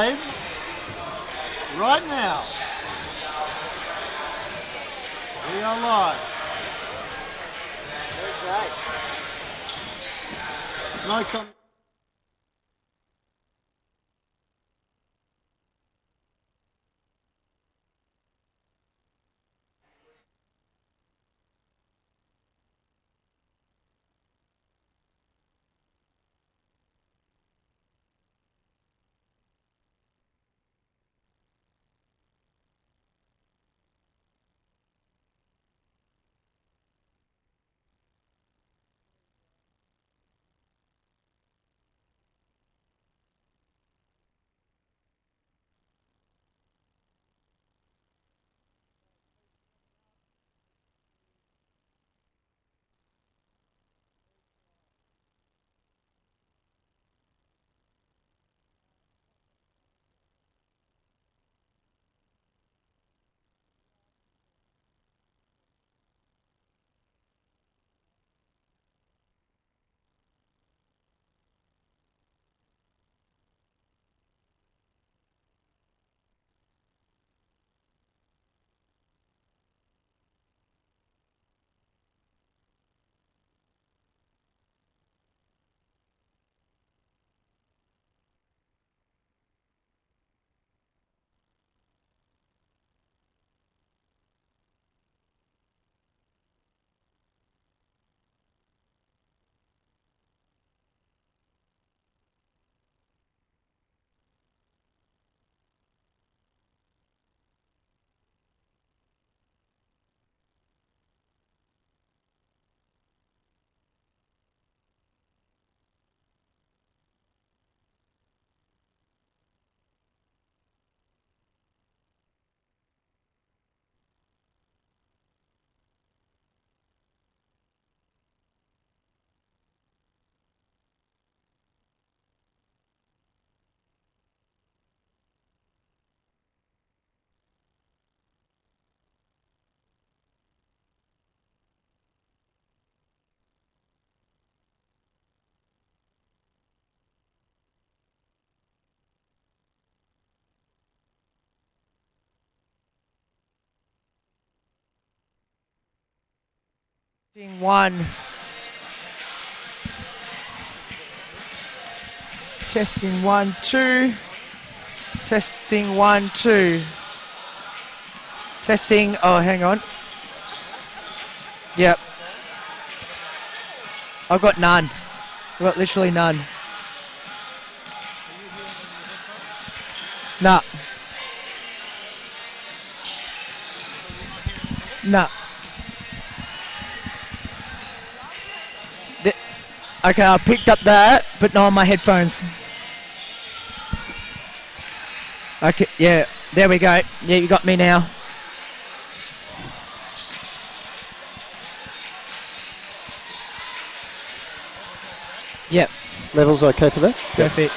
live right now. We are live. Very great. No comment. Testing one. Testing 1 2. Testing 1 2. Testing. Oh, hang on. Yep. I've got none. I've got literally none. Nah. Nah. Okay, I picked up that, but not on my headphones. Okay, yeah, there we go. Yeah, you got me now. Yep. Levels okay for that? Perfect.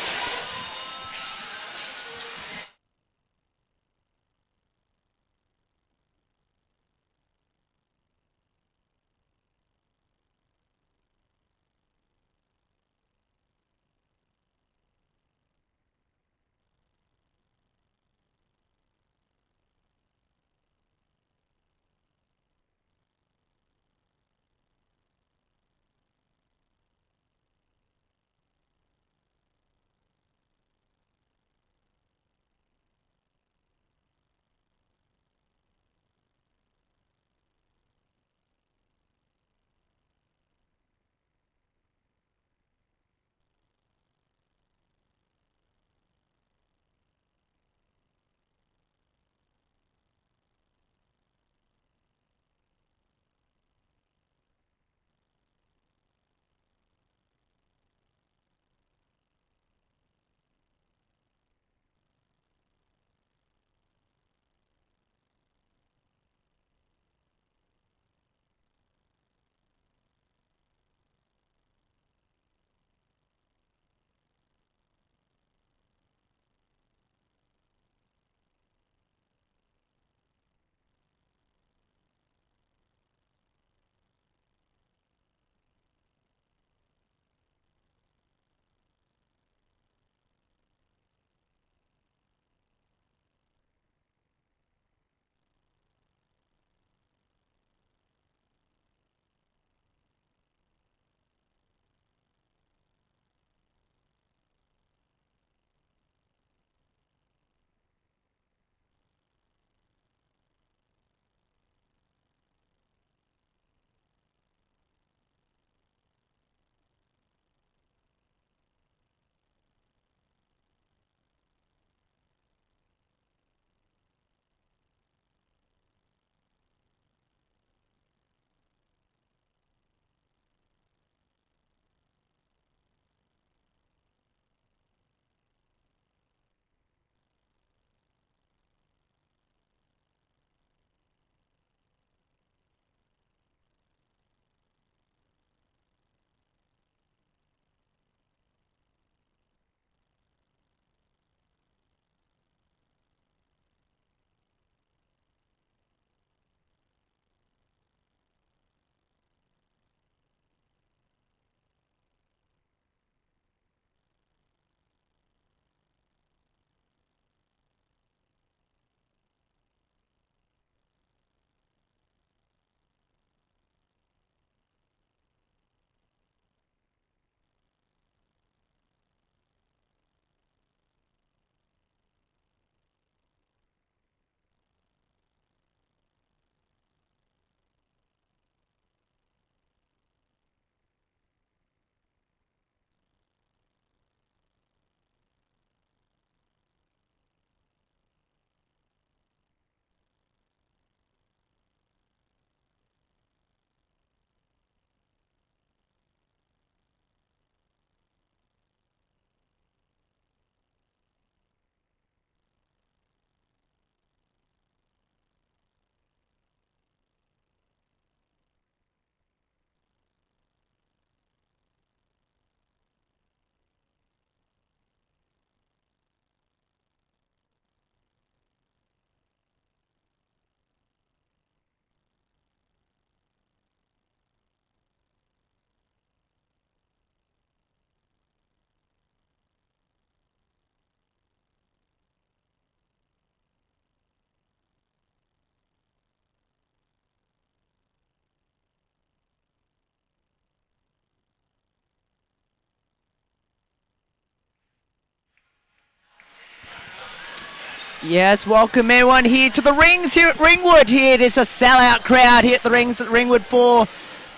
Yes, welcome everyone here to the rings here at Ringwood. Here it is a sellout crowd here at the rings at Ringwood for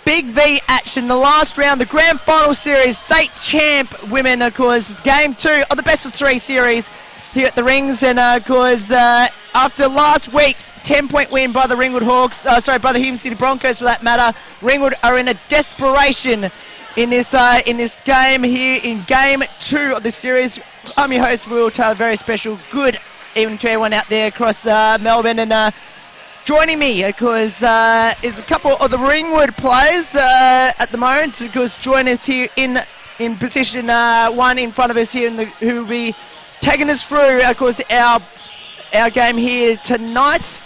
BigV action. The last round, the grand final series, state champ women, of course, game 2 of the best of 3 series here at the rings. And of course, after last week's 10-point win by the Ringwood Hawks, by the Hume City Broncos for that matter, Ringwood are in a desperation in this game here in game 2 of the series. I'm your host, Will Taylor. Very special good evening to everyone out there across Melbourne. And joining me, of course, is a couple of the Ringwood players at the moment. Of course, join us here in position 1 in front of us here, who will be taking us through, of course, our game here tonight.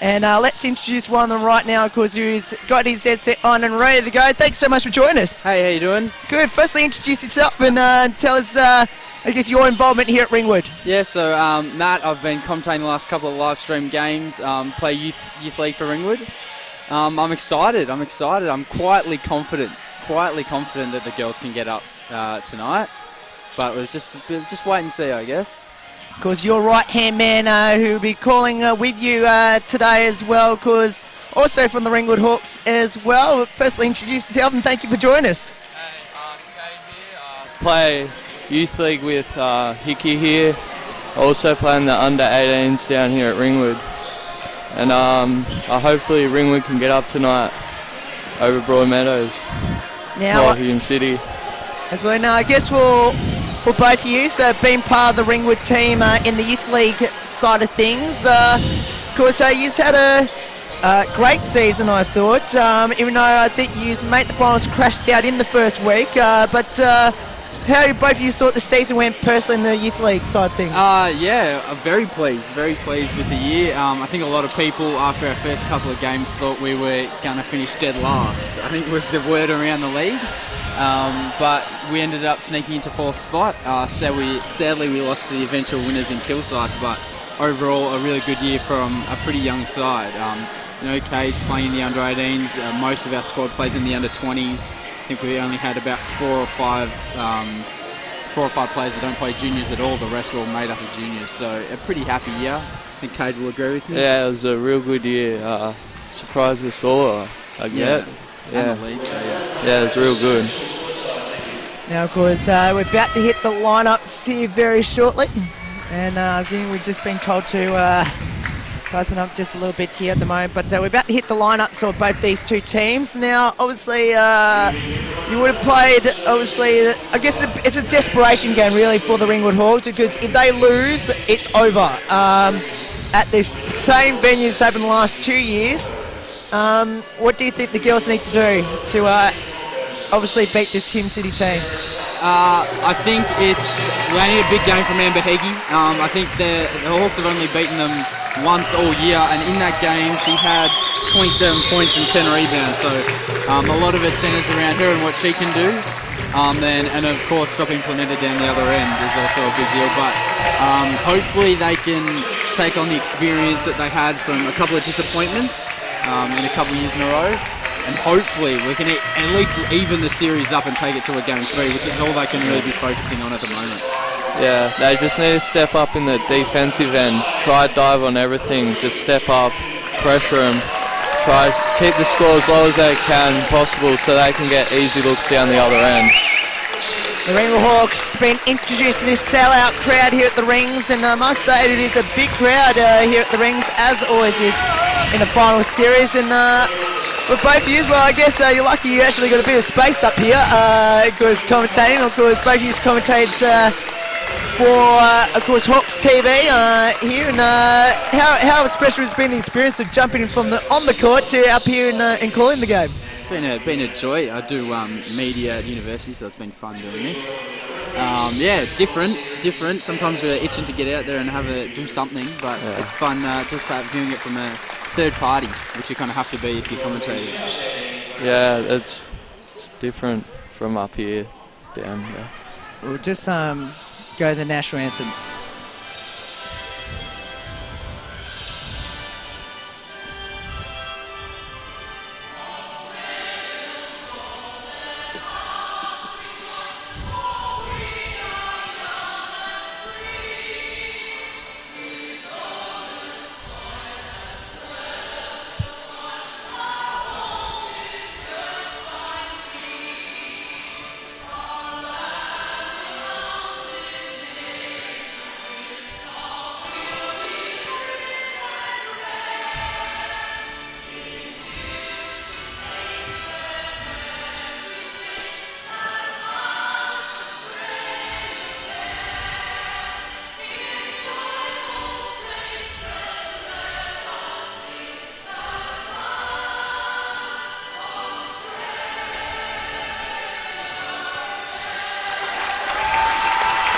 And let's introduce one of them right now, of course, who's got his headset on and ready to go. Thanks so much for joining us. Hey, how you doing? Good. Firstly, introduce yourself and tell us, I guess, your involvement here at Ringwood. Yeah, so Matt, I've been commentating the last couple of live stream games, play youth league for Ringwood. I'm excited. I'm quietly confident that the girls can get up tonight. But we'll just wait and see, I guess. Of course, your right-hand man who will be calling with you today as well, of course, also from the Ringwood Hawks as well. Firstly, introduce yourself and thank you for joining us. Play youth league with Hickey here. Also playing the under-18s down here at Ringwood. And hopefully Ringwood can get up tonight over Broadmeadows Now, for Hume City. As well, now I guess for both of you, so being part of the Ringwood team in the youth league side of things, of course, you've had a great season, I thought, even though I think you made the finals, crashed out in the first week, but how both of you thought the season went personally in the youth league side of things? Yeah, very pleased with the year. I think a lot of people after our first couple of games thought we were going to finish dead last, I think was the word around the league. But we ended up sneaking into 4th spot. Sadly, we lost to the eventual winners in Kilsyth, but overall a really good year from a pretty young side. Kate's playing in the under-18s. Most of our squad plays in the under-20s. I think we only had about 4 or 5 players that don't play juniors at all. The rest were all made up of juniors. So a pretty happy year. I think Kate will agree with me. Yeah, it was a real good year. Surprised us all, I get. Yeah. And the lead, so Yeah, it was real good. Now, of course, we're about to hit the lineups here very shortly, and I think we've just been told to closing up just a little bit here at the moment, but we're about to hit the lineups of both these two teams. Now, obviously, you would have played, obviously, I guess it's a desperation game, really, for the Ringwood Hawks, because if they lose, it's over. At this same venue as happened the last 2 years, what do you think the girls need to do to obviously beat this Hume City team? I think it's only a big game from Amber Heggie. I think the Hawks have only beaten them once all year, and in that game she had 27 points and 10 rebounds, so a lot of it centres around her and what she can do. And of course stopping Planeta down the other end is also a big deal, but hopefully they can take on the experience that they had from a couple of disappointments in a couple of years in a row, and hopefully we can at least even the series up and take it to a game 3, which is all they can really be focusing on at the moment. Yeah, they just need to step up in the defensive end. Try dive on everything. Just step up, pressure them. Try keep the score as low as they can possible so they can get easy looks down the other end. The Ringwood Hawks have been introduced to this sellout crowd here at the rings, and I must say it is a big crowd here at the rings, as always is in the final series. And with both of you, well, I guess you're lucky you actually got a bit of space up here, because commentating, of course, both of you commentated for, of course, Hawks TV here. And how special has been the experience of jumping in from on the court to up here and calling the game? It's been a joy. I do media at university, so it's been fun doing this. Different. Sometimes we're itching to get out there and do something, but it's fun just doing it from a third party, which you kind of have to be if you're commentating. Yeah, it's different from up here down there. We'll just go to the national anthem.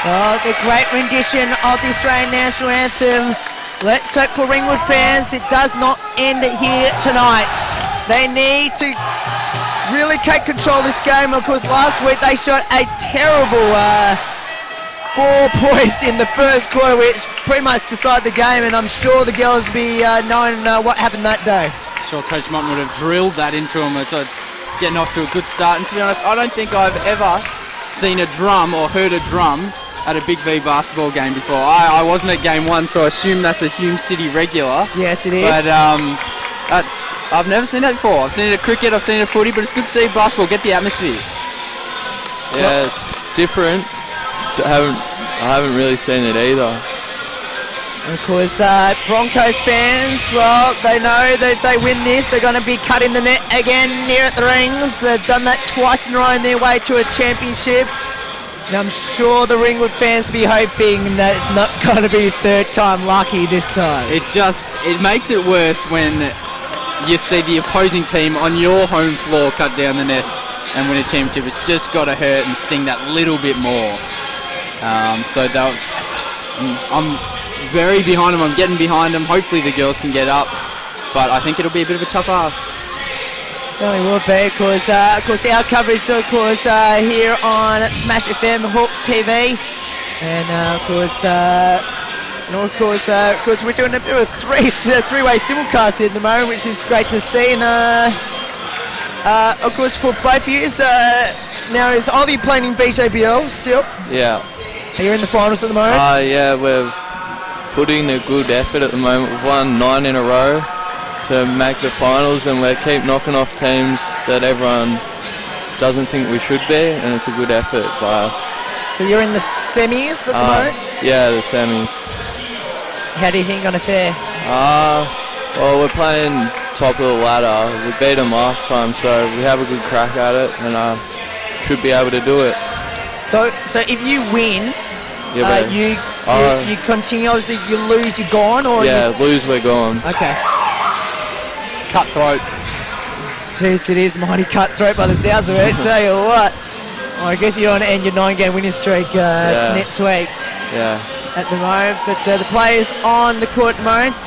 Oh, the great rendition of the Australian National Anthem. Let's hope for Ringwood fans it does not end here tonight. They need to really take control of this game. Of course, last week they shot a terrible 4 points in the first quarter, which pretty much decided the game, and I'm sure the girls will be knowing what happened that day. Sure, Coach Mutton would have drilled that into them. It's getting off to a good start, and to be honest, I don't think I've ever seen a drum or heard a drum at a Big V basketball game before. I wasn't at game 1, so I assume that's a Hume City regular. Yes, it is. But I've never seen that before. I've seen it at cricket, I've seen it at footy, but it's good to see basketball get the atmosphere. Yeah, it's different. I haven't really seen it either. Of course, Broncos fans, well, they know that if they win this, they're going to be cutting the net again here at the rings. They've done that twice in a row on their way to a championship. And I'm sure the Ringwood fans will be hoping that it's not going to be third time lucky this time. It makes it worse when you see the opposing team on your home floor cut down the nets and win a championship. It's just got to hurt and sting that little bit more. I'm very behind them. I'm getting behind them. Hopefully the girls can get up, but I think it'll be a bit of a tough ask. Certainly will be, because of course our coverage, of course, here on Smash FM, Hawks TV, and of course we're doing a bit of a three-way simulcast here at the moment, which is great to see. And of course for both of you, now is Ollie playing in BJBL still? Yeah. Are you in the finals at the moment? Yeah, we're putting a good effort at the moment. We've won 9 in a row to make the finals, and we keep knocking off teams that everyone doesn't think we should be, and it's a good effort by us. So you're in the semis at the moment? Yeah, the semis. How do you think you're going to fare? Well, we're playing top of the ladder. We beat them last time, so we have a good crack at it, and should be able to do it. So if you win, you continue. Obviously, you lose, you're gone, or lose, we're gone. Okay. Cutthroat. Jeez, it is mighty cutthroat by the sounds of it. Tell you what. Well, I guess you're going to end your 9-game winning streak next week. Yeah. At the moment, but the players on the court at the moment,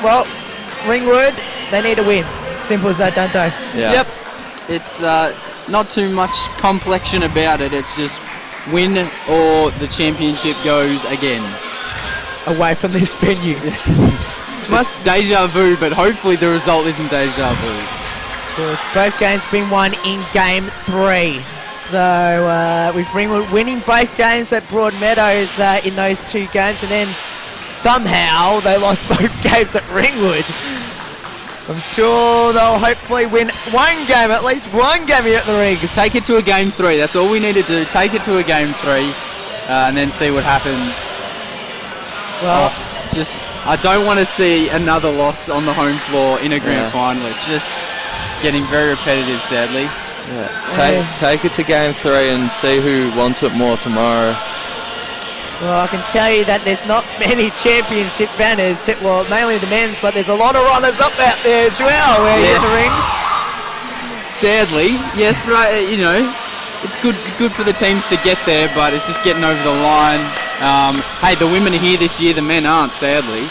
well, Ringwood, they need a win. Simple as that, don't they? Yeah. Yep. It's not too much complexion about it. It's just win or the championship goes again. Away from this venue. It's deja vu, but hopefully the result isn't deja vu. Of course, both games have been won in game 3. So with Ringwood winning both games at Broadmeadows in those 2 games, and then somehow they lost both games at Ringwood. I'm sure they'll hopefully win at least one game here at the rings. Take it to a game 3. That's all we need to do. Take it to a game 3, and then see what happens. Well, I don't want to see another loss on the home floor in a grand final. It's just getting very repetitive, sadly. Yeah. Take it to game 3 and see who wants it more tomorrow. Well, I can tell you that there's not many championship banners, well, mainly the men's, but there's a lot of runners up out there as well where you're in the rings. Sadly, yes, but it's good for the teams to get there, but it's just getting over the line. Hey, the women are here this year, the men aren't, sadly.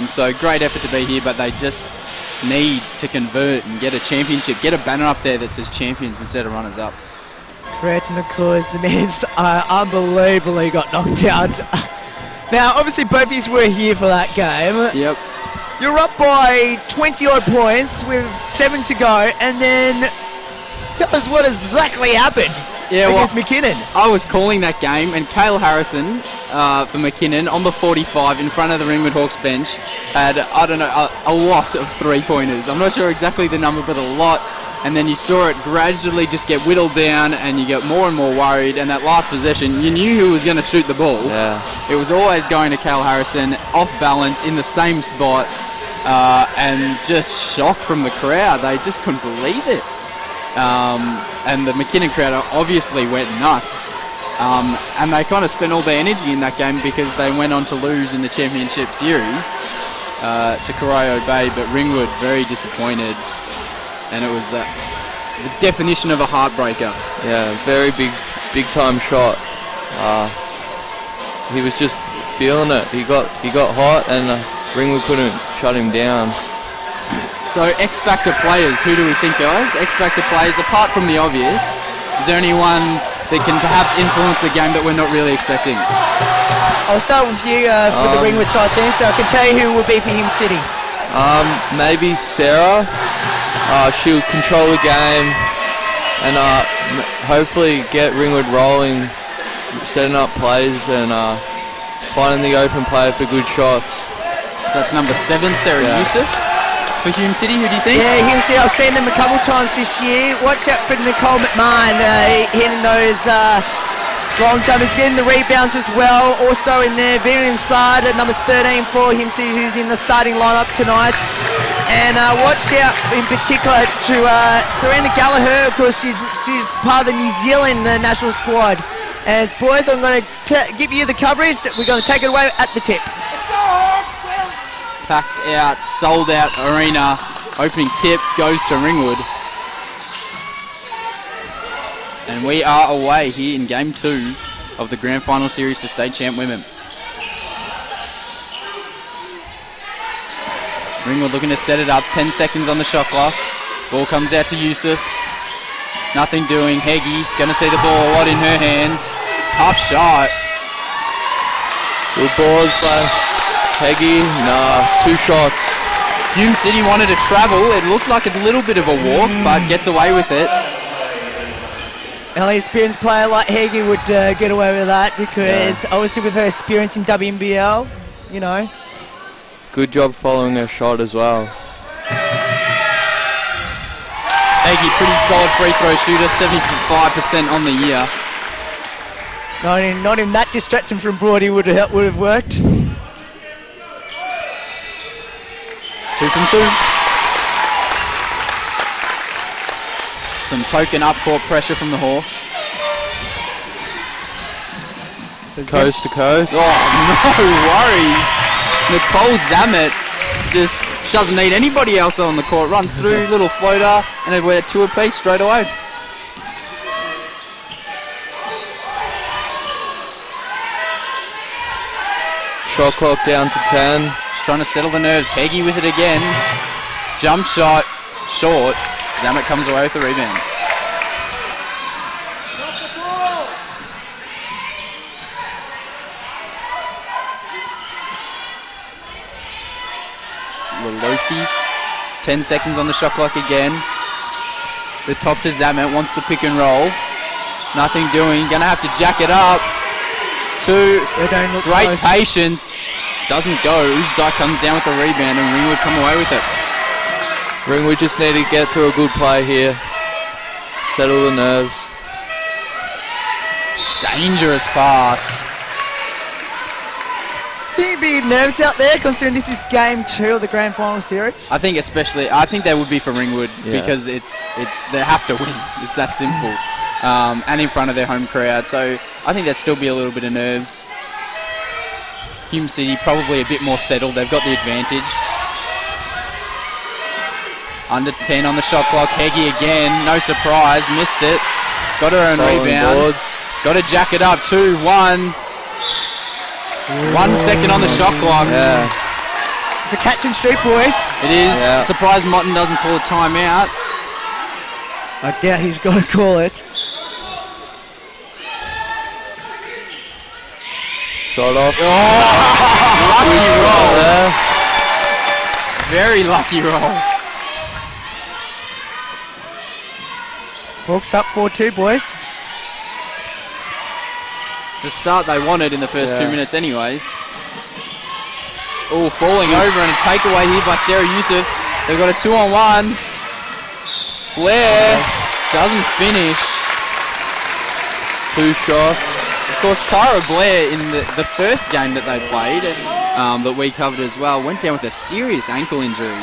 So great effort to be here, but they just need to convert and get a championship, get a banner up there that says champions instead of runners up. Correct, and of course the men's unbelievably got knocked out. Now, obviously both of you were here for that game. Yep. You're up by 20 odd points with 7 to go, and then tell us what exactly happened against McKinnon. I was calling that game, and Kale Harrison for McKinnon on the 45 in front of the Ringwood Hawks bench had, a lot of 3-pointers. I'm not sure exactly the number, but a lot. And then you saw it gradually just get whittled down, and you get more and more worried. And that last possession, you knew who was going to shoot the ball. Yeah. It was always going to Cal Harrison, off balance, in the same spot, and just shock from the crowd. They just couldn't believe it. And the McKinnon crowd obviously went nuts. And they kind of spent all their energy in that game because they went on to lose in the championship series to Corio Bay, but Ringwood very disappointed. And it was the definition of a heartbreaker. Yeah, very big time shot. he was just feeling it. He got hot, and Ringwood couldn't shut him down. So X-Factor players, who do we think, guys? X-Factor players, apart from the obvious, is there anyone that can perhaps influence the game that we're not really expecting? I'll start with you for the Ringwood side then, so I can tell you who will be for Hume City. Maybe Sarah. She'll control the game and hopefully get Ringwood rolling, setting up plays and finding the open player for good shots. So that's number 7, Sarah Youssef. For Hume City, who do you think? Yeah, Hume City, I've seen them a couple times this year. Watch out for Nicole McMahon, hitting those long jumpers, getting the rebounds as well. Also in there, very inside at number 13 for Hume City, who's in the starting lineup tonight. And watch out in particular to Serena Gallagher, of course, she's part of the New Zealand national squad. And boys, I'm going to give you the coverage. We're going to take it away at the tip. Packed out, sold out arena. Opening tip goes to Ringwood. And we are away here in game 2 of the grand final series for state champ women. Ringwood looking to set it up, 10 seconds on the shot clock. Ball comes out to Youssef. Nothing doing. Heggie going to see the ball a lot in her hands. Tough shot. Good balls by Heggie. Nah, 2 shots. Hume City wanted to travel. It looked like a little bit of a walk, but gets away with it. An experienced player like Heggie would get away with that because obviously with her experience in WNBL, you know. Good job following her shot as well. Heggie, pretty solid free throw shooter, 75% on the year. Not in that distraction from Brody would have worked. 2 from 2. Some token up-court pressure from the Hawks. Coast to coast. Oh, no worries. Nicole Zamet just doesn't need anybody else on the court. Runs through, little floater, and we're 2 apiece straight away. Shot clock down to 10. Just trying to settle the nerves. Heggie with it again. Jump shot, short. Zamet comes away with the rebound. Lalofi, 10 seconds on the shot clock again. The top to Zamet, wants the pick and roll. Nothing doing, gonna have to jack it up. 2, great close. Patience, doesn't go. Uzda comes down with the rebound and Ringwood come away with it. Ringwood just need to get through a good play here. Settle the nerves. Dangerous pass. Think you'd be nervous out there considering this is game 2 of the grand final series? I think they would be for Ringwood because it's they have to win. It's that simple. And in front of their home crowd. So I think there'd still be a little bit of nerves. Hume City probably a bit more settled. They've got the advantage. Under 10 on the shot clock. Heggie again. No surprise. Missed it. Got her own rebound. Boards. Got to jack it up. 2-1. 1 second on the shot clock. Yeah. It's a catch and shoot, boys. It is. Yeah. Surprised Motton doesn't call a timeout. I doubt he's going to call it. Shot off. Oh, lucky roll. Very lucky roll. Hawks up 4-2, boys. It's the start they wanted in the first 2 minutes anyways. Oh, falling over and a takeaway here by Sarah Youssef. They've got a 2-on-1. Blair doesn't finish. 2 shots. Of course, Tyra Blair in the first game that they played, that we covered as well, went down with a serious ankle injury.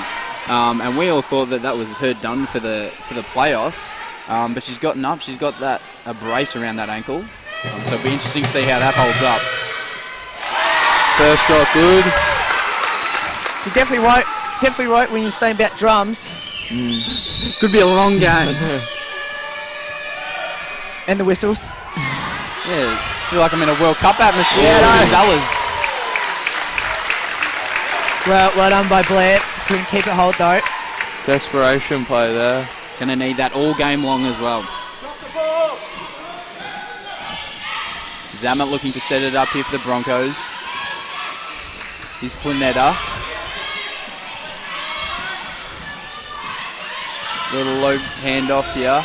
And we all thought that was her done for the playoffs. But she's gotten up. She's got a brace around that ankle. So it'll be interesting to see how that holds up. First shot good. You're definitely right when you're saying about drums. Could be a long game. And the whistles. Yeah, feel like I'm in a World Cup atmosphere. Yeah, With Zellers. Well done by Blair. Couldn't keep it hold though. Desperation play there. Gonna need that all game long as well. Zamet looking to set it up here for the Broncos. Here's Planeta. Little low handoff here.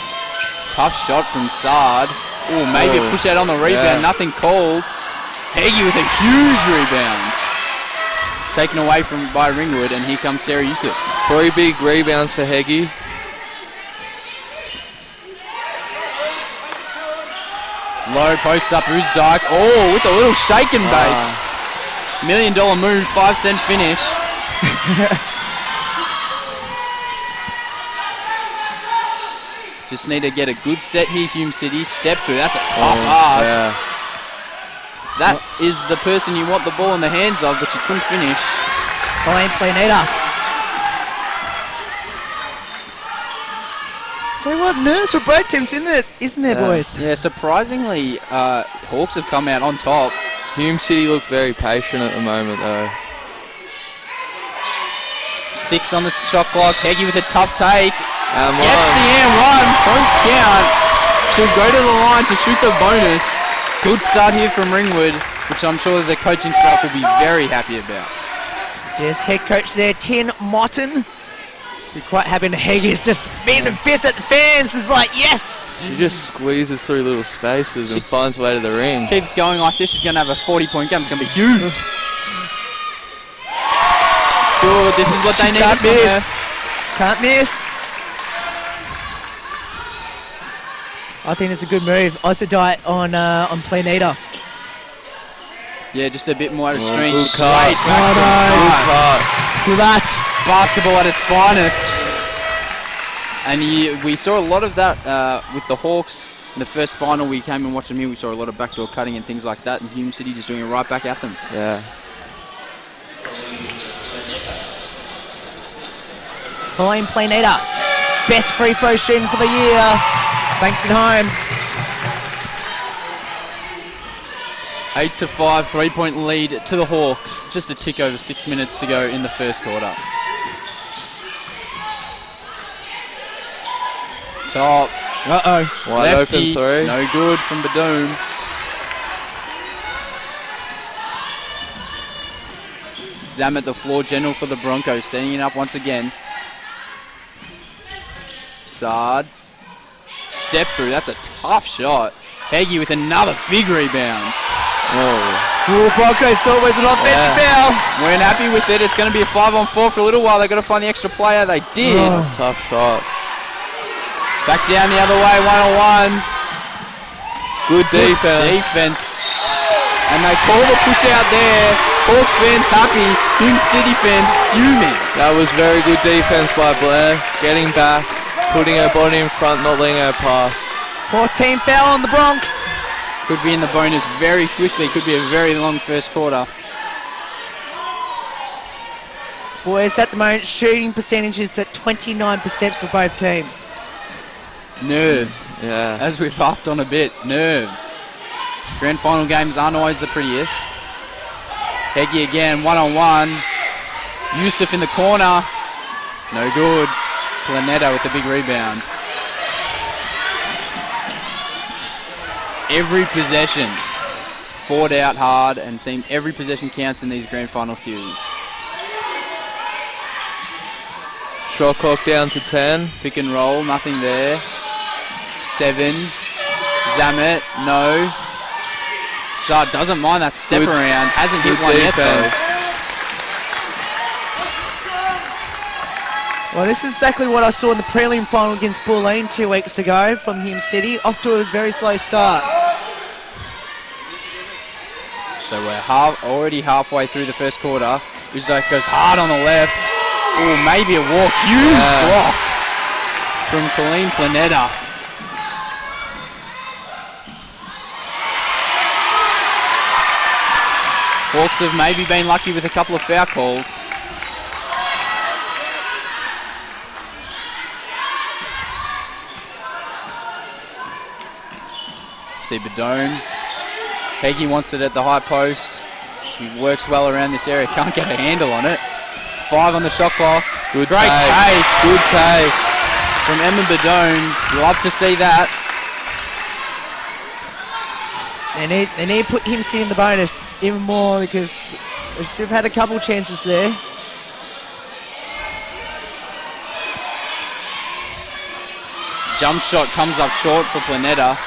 Tough shot from Sard. Oh, maybe a push out on the rebound. Yeah. Nothing called. Heggie with a huge rebound. Taken away by Ringwood, and here comes Sarah Yusuf. 3 big rebounds for Heggie. Low post up Uzdike. Oh, with a little shake and bake. $1 million move, 5-cent finish. Just need to get a good set here, Hume City. Step through. That's a tough ask. Yeah. That is the person you want the ball in the hands of, but you couldn't finish. Colleen Planeta. Tell you what, nerves for both teams, isn't there, boys? Yeah, surprisingly, Hawks have come out on top. Hume City look very patient at the moment though. 6 on the shot clock. Heggie with a tough take. And Gets one. the and 1. Points count. She'll go to the line to shoot the bonus. Good start here from Ringwood, which I'm sure the coaching staff will be very happy about. Yes, head coach there, Tin Motton. Be quite happy, and Heggie's just beating fist at the fans. It's like, yes! She just squeezes through little spaces and finds a way to the ring. Keeps going like this, she's going to have a 40-point game. It's going to be huge. It's good. This is what they need Can't from miss. her. Can't miss. I think it's a good move. Isodite on Planeta. Yeah, just a bit more out of string. Good cut. Great back no. to Good cut. So that's basketball at its finest. And we saw a lot of that with the Hawks. In the first final we came and watched them here, we saw a lot of backdoor cutting and things like that, and Hume City just doing it right back at them. Yeah. Colleen Planeta. Best free throw shooting for the year. Thanks at home. 8-5, 3-point lead to the Hawks. Just a tick over 6 minutes to go in the first quarter. Top. Uh-oh. Wide Lefty. open 3. No good from Badoon. Zamet, the floor general for the Broncos, setting it up once again. Sard. Step through. That's a tough shot. Heggie with another big rebound. Ooh, Broncos thought it was an offensive foul. Weren't happy with it. It's going to be a 5-on-4 for a little while. They've got to find the extra player. They did. Oh. Tough shot. Back down the other way, 1-on-1. Good defense. Defense. And they call the push out there. Hawks fans happy. Hume City fans fuming. That was very good defense by Blair. Getting back, putting her body in front, not letting her pass. 14 foul on the Bronx. Could be in the bonus very quickly. Could be a very long first quarter. Boys, at the moment, shooting percentage is at 29% for both teams. Nerves. Yeah. As we've harped on a bit. Nerves. Grand final games aren't always the prettiest. Heggie again, 1-on-1. Yusuf in the corner. No good. Planeta with a big rebound. Every possession fought out hard, and seeing every possession counts in these grand final series. Shot clock down to 10. Pick and roll, nothing there. 7. Zamet, no. Sard doesn't mind that step Good- around. Hasn't hit Good one yet though. defense. Well, this is exactly what I saw in the prelim final against Bulleen 2 weeks ago from Hume City. Off to a very slow start. So we're already halfway through the first quarter. Uzdike goes hard on the left. Oh, maybe a walk. Huge block from Colleen Planeta. Hawks have maybe been lucky with a couple of foul calls. See Badone. Peggy wants it at the high post. She works well around this area. Can't get a handle on it. 5 on the shot clock. Good Great take. Good take. From Emma Badone. Love to see that. They need to put him in the bonus even more because they should have had a couple chances there. Jump shot comes up short for Planeta.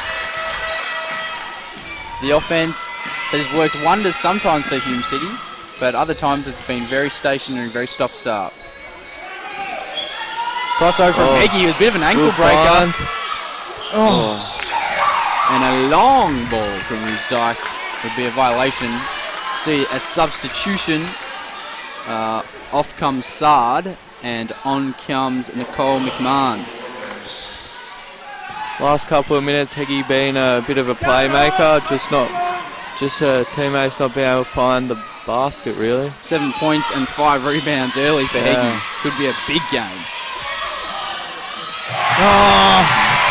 The offense has worked wonders sometimes for Hume City, but other times it's been very stationary, very stop-start. Crossover from Peggy with a bit of an ankle breaker. And a long ball from Roosdyke would be a violation. See, a substitution. Off comes Sard, and on comes Nicole McMahon. Last couple of minutes, Heggie being a bit of a playmaker, just her teammates not being able to find the basket, really. 7 points and 5 rebounds early for Heggie. Could be a big game.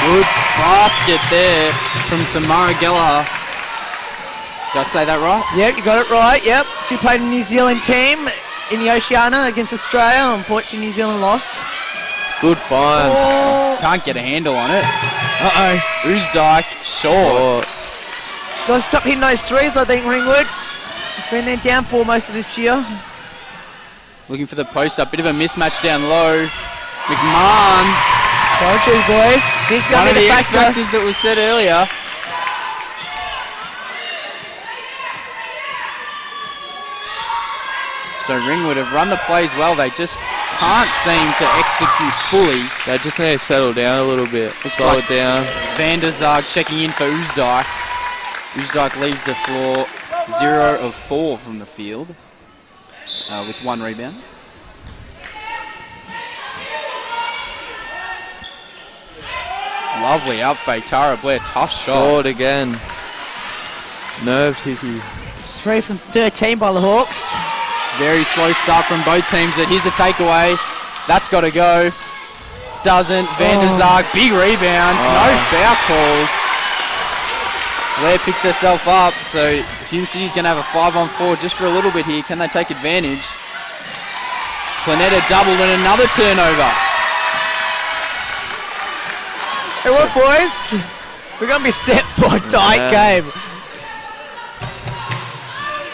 Good basket there from Samara Gallagher. Did I say that right? Yep, you got it right. Yep, she played in the New Zealand team in the Oceania against Australia. Unfortunately, New Zealand lost. Good find. Can't get a handle on it. Roosdyke short. Got to stop hitting those threes, I think, Ringwood. It's been their downfall most of this year. Looking for the post-up. Bit of a mismatch down low. McMahon. Told you, boys. She's going to be the factor. X-factors that we said earlier. So Ringwood have run the plays well. They just can't seem to execute fully. They just need to settle down a little bit. Slow it down. Van der Zaag checking in for Oosdijk. Oosdijk leaves the floor 0 of 4 from the field with 1 rebound. Lovely out fake, Tara Blair, tough shot. Short again. Nerves, Hickey. 3 from 13 by the Hawks. Very slow start from both teams, but here's a takeaway. That's got to go. Doesn't. Van der Zaag, big rebounds, no foul called. Blair picks herself up, so Hume City's going to have a 5-on-4 just for a little bit here. Can they take advantage? Planeta doubled and another turnover. Hey, what, boys? We're going to be set for a tight game.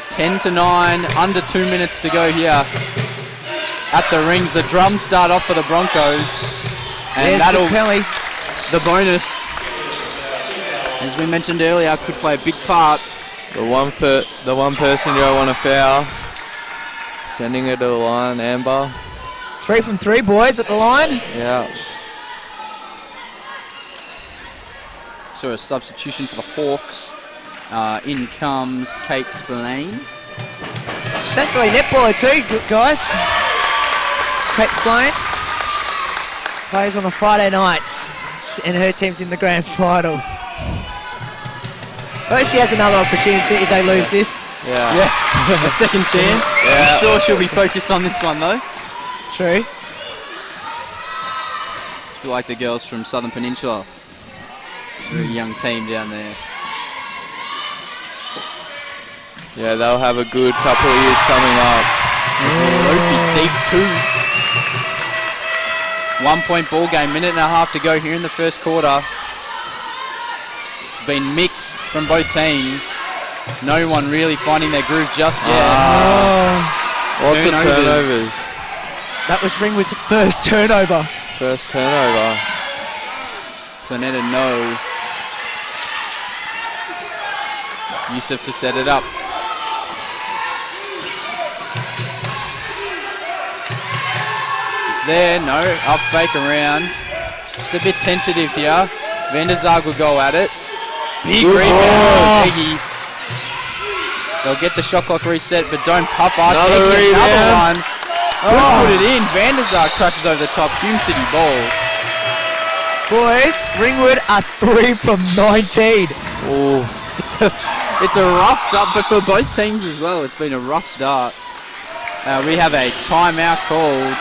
10-9, under 2 minutes to go here at the rings. The drums start off for the Broncos, and that'll the bonus, as we mentioned earlier, could play a big part. The one person you don't want to foul, sending it to the line. Amber. 3 from 3, boys, at the line. Yeah. So a substitution for the Hawks. In comes Kate Spillane. Essentially netballer too, guys. Kate Spillane plays on a Friday night, and her team's in the grand final. Well, she has another opportunity if they lose this. Yeah. A second chance. I'm sure she'll be focused on this one though. True. Just be like the girls from Southern Peninsula. Very young team down there. Yeah, they'll have a good couple of years coming up. Lofi deep 2. 1 point ball game, minute and a half to go here in the first quarter. It's been mixed from both teams. No one really finding their groove just yet. Lots of turnovers. That was Ringwood's first turnover. First turnover. Planeta no. Yusuf to set it up. It's there, no, up fake around. Just a bit tentative here. Van der Zaag will go at it. Big rebound, Peggy. They'll get the shot clock reset, but don't tough ass. Another one. Put it in. Van der Zaag crashes over the top. Hume City ball. Boys, Ringwood are 3 from 19. Oh, it's a rough start, but for both teams as well, it's been a rough start. We have a timeout called.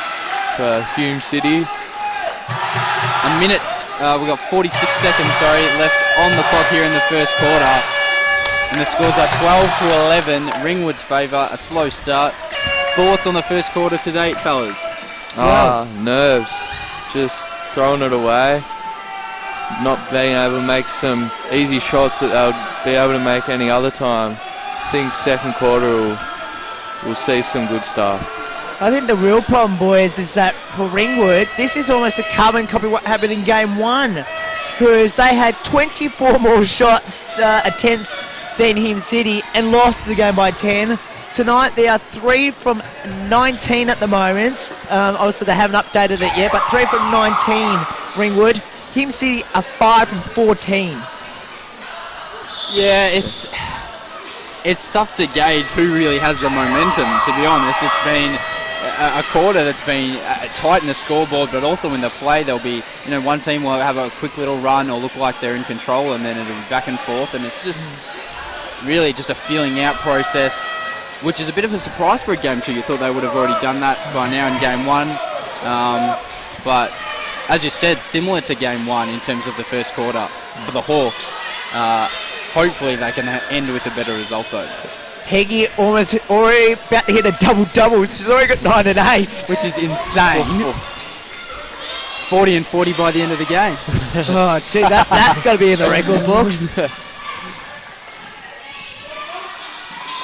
So Hume City. A minute. We've got 46 seconds, left on the clock here in the first quarter. And the scores are 12 to 11, Ringwood's favour, a slow start. Thoughts on the first quarter to date, fellas? Nerves. Just throwing it away. Not being able to make some easy shots that they'll be able to make any other time. I think second quarter we'll see some good stuff. I think the real problem, boys, is that for Ringwood, this is almost a carbon copy of what happened in game 1, because they had 24 more shots attempts than Hume City and lost the game by 10. Tonight they are 3 from 19 at the moment. Obviously they haven't updated it yet, but 3 from 19 Ringwood. Hume City are 5 from 14. Yeah, it's tough to gauge who really has the momentum, to be honest. It's been a quarter that's been tight in the scoreboard, but also in the play there'll be, one team will have a quick little run or look like they're in control, and then it'll be back and forth, and it's just really just a feeling out process, which is a bit of a surprise for a game 2. You thought they would have already done that by now in game 1, but as you said, similar to game 1 in terms of the first quarter for the Hawks. Hopefully they can end with a better result though. Heggie almost already about to hit a double-double. She's already got 9 and 8. Which is insane. 40 and 40 by the end of the game. Oh, gee, that's got to be in the record books.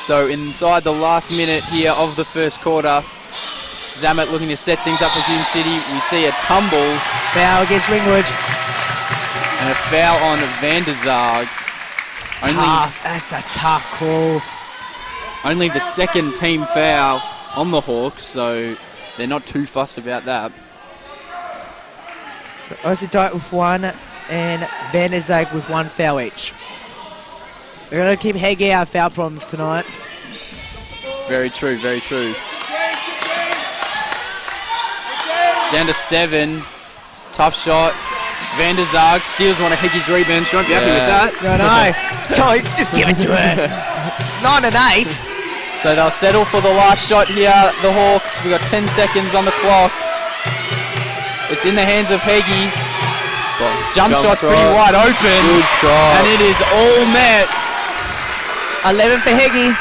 So inside the last minute here of the first quarter, Zamet looking to set things up for Hume City. We see a tumble. Foul against Ringwood. And a foul on Van der Zaag. Tough. That's a tough call. Only the second team foul on the Hawks, so they're not too fussed about that. So Ozidite with 1 and Van der Zaag with 1 foul each. We're going to keep Heggie out of foul problems tonight. Very true, very true. Down to 7. Tough shot. Van der Zaag steals one of Heggie's rebounds. You won't be happy with that. No. Come on, just give it to her. 9 and 8. So they'll settle for the last shot here, the Hawks. We've got 10 seconds on the clock. It's in the hands of Heggie. Jump shot's pretty wide open. Good shot. And it is all met. 11 for Heggie.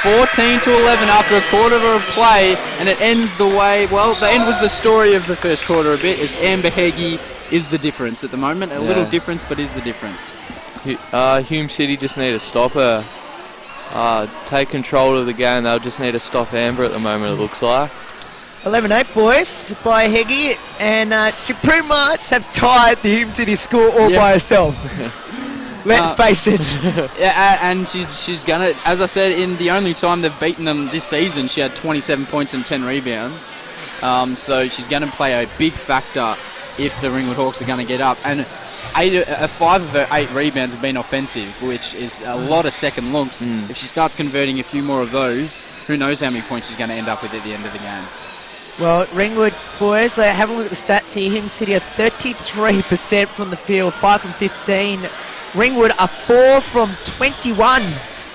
14 to 11 after a quarter of play, and it ends the way, well, the end was the story of the first quarter a bit. It's Amber Heggie is the difference at the moment. A little difference, but is the difference. Hume City just need to stop her. Take control of the game. They'll just need to stop Amber at the moment, it looks like. 11-8, boys, by Heggie, and she pretty much have tied the Hume City score all by herself. Let's face it. Yeah, and she's gonna, as I said, in the only time they've beaten them this season, she had 27 points and 10 rebounds. So she's going to play a big factor if the Ringwood Hawks are going to get up. And 5 of her 8 rebounds have been offensive, which is a lot of second looks. If she starts converting a few more of those, who knows how many points she's going to end up with at the end of the game. Well, Ringwood boys, have a look at the stats here. Hume City are 33% from the field, 5 from 15. Ringwood are 4 from 21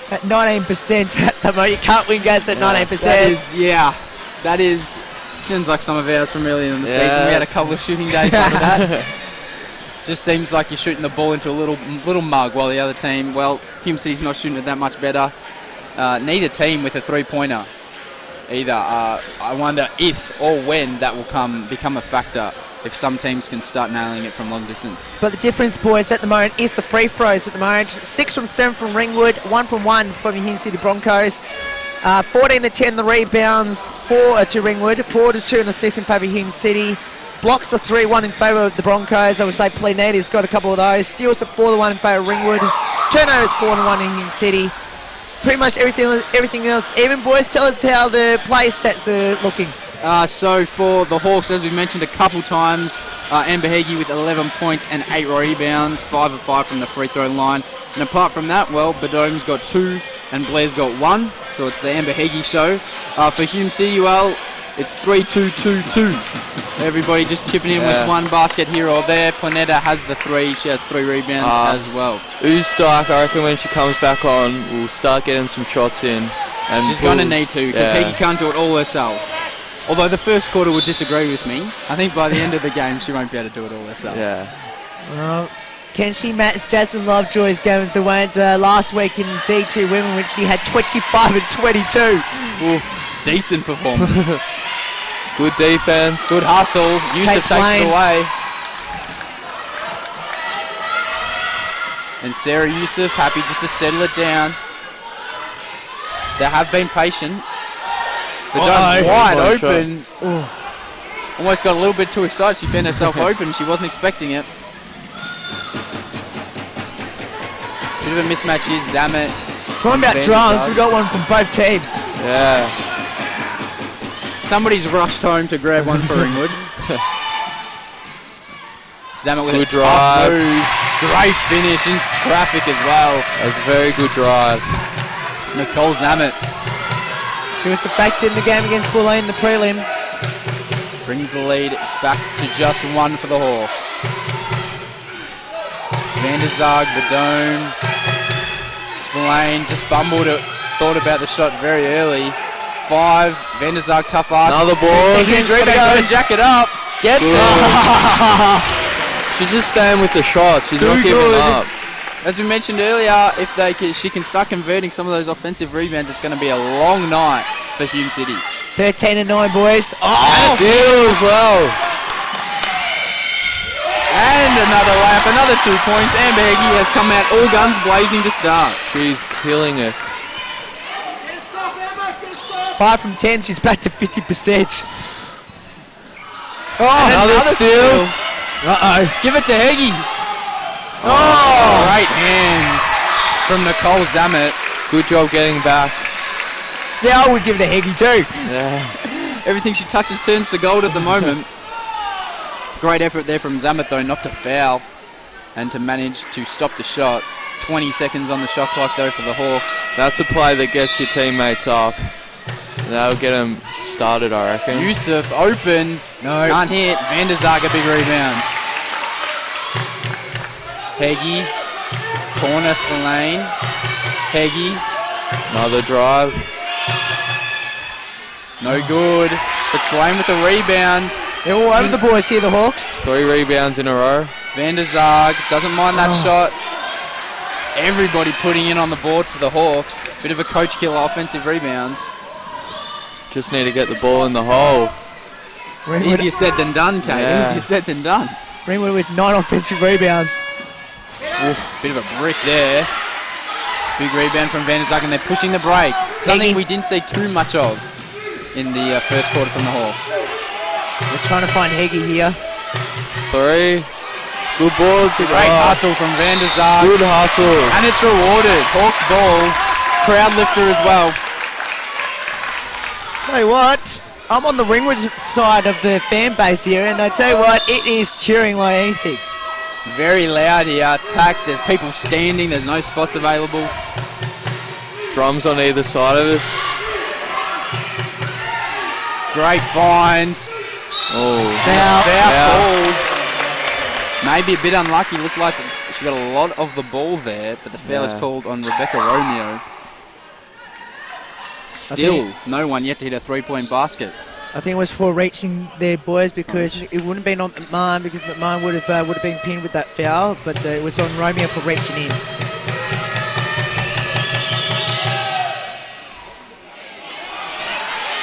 at 19% at the moment. You can't win games at 19%. That is, sounds like some of ours from earlier in the season. We had a couple of shooting days like that. It just seems like you're shooting the ball into a little mug, while the other team, well, Hume City's not shooting it that much better. Neither team with a three-pointer either. I wonder if or when that will become a factor, if some teams can start nailing it from long distance. But the difference, boys, at the moment is the free throws at the moment. 6 from 7 from Ringwood, 1 from 1 from the Hume City Broncos. 14 to 10 the rebounds to Ringwood, 4 to 2 in assist in favour of Hume City. Blocks are 3-1 in favour of the Broncos. I would say Plenetti's got a couple of those. Steals are 4-1 in favour of Ringwood. Turnovers 4-1 in Hume City. Pretty much everything else. Even, boys, tell us how the play stats are looking. So for the Hawks, as we mentioned a couple times, Amber Heggie with 11 points and 8 rebounds, 5 of 5 from the free throw line. And apart from that, well, Bedome's got 2 and Blair's got 1. So it's the Amber Heggie show. For Hume City, well, it's 3-2-2-2. Everybody just chipping in with one basket here or there. Planetta has the 3. She has 3 rebounds as well. Uzdike, I reckon when she comes back on, will start getting some shots in. And she's going to need to, because Heggie can't do it all herself. Although the first quarter would disagree with me. I think by the end of the game, she won't be able to do it all herself. Well, Can she match Jasmine Lovejoy's game of the way last week in D2 Women when she had 25 and 22? Oof, decent performance. Good defense. Good hustle. Yusuf takes it away. And Sarah Yusuf happy just to settle it down. They have been patient. They're done wide open. Almost got a little bit too excited. She found herself open. She wasn't expecting it. Bit of a mismatch here. Zamet. Talking about drums, we got one from both teams. Yeah. Somebody's rushed home to grab one for Ringwood. Zamet with good a drive. Tough move. Great finish into traffic as well. That's a very good drive. Nicole Zamet She was the factor in the game against Bulleen in the prelim. brings the lead back to just one for the Hawks. Van der Zag, the dome. Spillane just fumbled it, thought about the shot very early. 5, Van der Zag, tough ass. Another ball. Hume's got to jack it up. Gets it. She's just staying with the shot. She's not giving up. As we mentioned earlier, if she can start converting some of those offensive rebounds, it's going to be a long night for Hume City. 13 and 9, boys. Oh! Steal as well. And another lap, another 2 points. Amber Heggie has come out all guns blazing to start. She's killing it. 5 from 10, she's back to 50%. Oh, another steal. Uh-oh. Give it to Heggie. Oh, great hands from Nicole Zamet. Good job getting back. Yeah, I would give it a Heggie too. Yeah. Everything she touches turns to gold at the moment. Great effort there from Zamet though, not to foul and to manage to stop the shot. 20 seconds on the shot clock though for the Hawks. That's a play that gets your teammates up. That'll get them started, I reckon. Yusuf open. No. Can't hit. Van der Zag a big rebound. Heggie. Corner Spillane. Heggie. Another drive. No good. But Spillane with the rebound. They're all over the boys here, the Hawks. 3 rebounds in a row. Van der Zag doesn't mind that shot. Everybody putting in on the boards for the Hawks. Bit of a coach killer offensive rebounds. Just need to get the ball in the hole. Easier said than done, Kate. Yeah. Easier said than done. Ringwood with 9 offensive rebounds. Oof, bit of a brick there. Big rebound from Van der Zag, and they're pushing the break. Something we didn't see too much of in the first quarter from the Hawks. We're trying to find Heggie here. 3. Good boards. Great hustle from Van der Zag. Good hustle. And it's rewarded. Hawks ball. Crowd lifter as well. Tell you what, I'm on the Ringwood side of the fan base here, and I tell you what, it is cheering like anything. Very loud here. Packed. There's people standing. There's no spots available. Drums on either side of us. Great find. Oh. Foul. Maybe a bit unlucky. Looked like she got a lot of the ball there, but the foul is called on Rebecca Romeo. Still, no one yet to hit a 3-point basket. I think it was for reaching their boys because it wouldn't have been on McMahon because McMahon would have been pinned with that foul, but it was on Romeo for reaching in.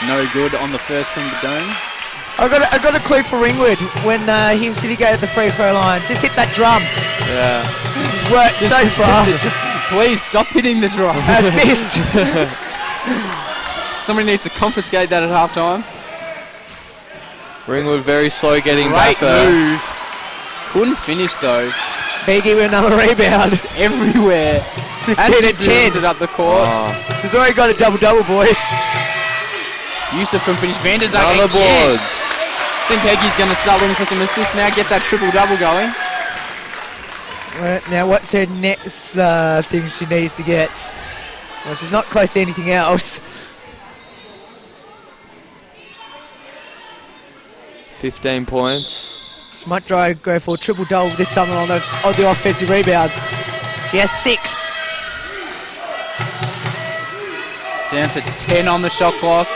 No good on the first from the dome. I got a clue for Ringwood when Hume City go to the free throw line. Just hit that drum. Yeah. It's worked so far. Please stop hitting the drum. Has missed. Somebody needs to confiscate that at halftime. Ringwood very slow getting Great back there. move. Couldn't finish though. Biggie with another rebound. Everywhere. 15 and 10. It up the court. Oh. She's already got a double-double, boys. Yusuf can finish. Van der Zag Other again. boards. I think Heggie's going to start looking for some assists now. Get that triple-double going. Now, what's her next thing she needs to get? Well, she's not close to anything else. 15 points. She might try to go for a triple-double this summer on the offensive rebounds. She has 6. Down to 10 on the shot clock.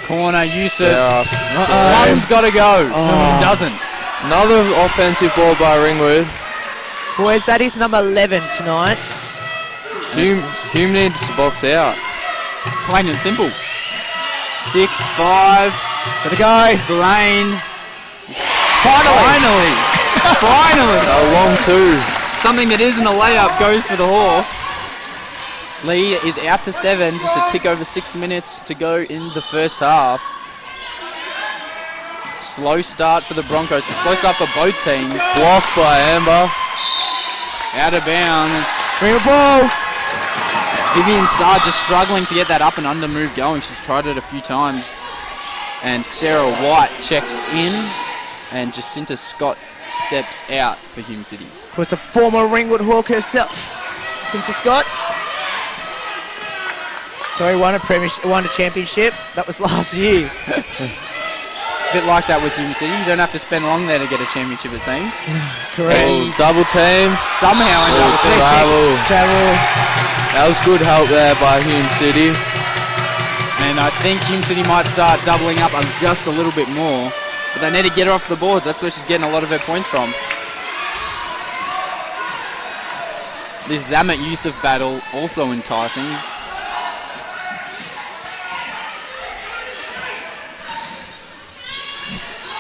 Corner, Yusuf. Yeah. One's got to go. It doesn't. Another offensive ball by Ringwood. Boys, that is number 11 tonight. Hume needs to box out. Plain and simple. 6-5. Gotta go. Spillane. Finally. Finally. A long two. Something that isn't a layup goes for the Hawks. Lead is out to 7, just a tick over 6 minutes to go in the first half. Slow start for the Broncos. Slow start for both teams. Blocked by Amber. Out of bounds. Bring the ball. Vivian Saar just struggling to get that up and under move going. She's tried it a few times. And Sarah White checks in. And Jacinta Scott steps out for Hume City. Was the former Ringwood Hawk herself, Jacinta Scott. Sorry, won a championship. That was last year. It's a bit like that with Hume City. You don't have to spend long there to get a championship, it seems. Correct. Oh, double team. Somehow end up with Travel. That was good help there by Hume City. And I think Hume City might start doubling up just a little bit more. But they need to get her off the boards. That's where she's getting a lot of her points from. This Zamet Yusuf battle also enticing.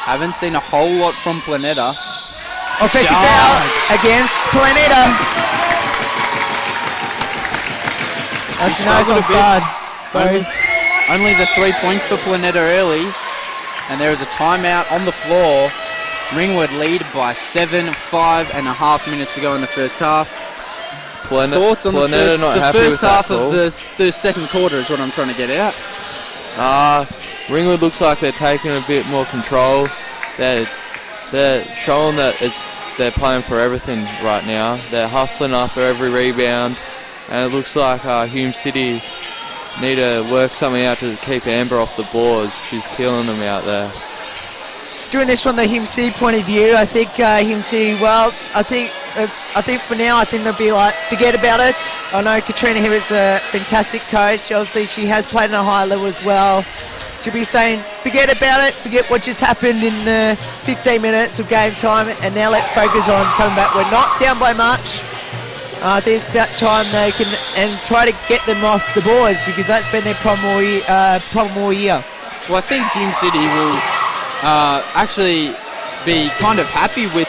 Haven't seen a whole lot from Planeta. Offensive foul against Planeta. That's nice offside. Only the 3 points for Planeta early. And there is a timeout on the floor. Ringwood lead by 7, 5.5 minutes to go in the first half. Thoughts on the first half of the second quarter is what I'm trying to get out. Ringwood looks like they're taking a bit more control. They're showing that they're playing for everything right now. They're hustling after every rebound, and it looks like Hume City need to work something out to keep Amber off the boards. She's killing them out there. Doing this from the Hume City point of view, I think Hume City, well, I think for now, I think they'll be like, forget about it. I know Katrina Hibbert's a fantastic coach. Obviously, she has played at a high level as well. She'll be saying, forget about it, forget what just happened in the 15 minutes of game time, and now let's focus on coming back. We're not down by much. I think it's about time they can and try to get them off the boards, because that's been their problem all year. Well, I think Hume City will actually be kind of happy with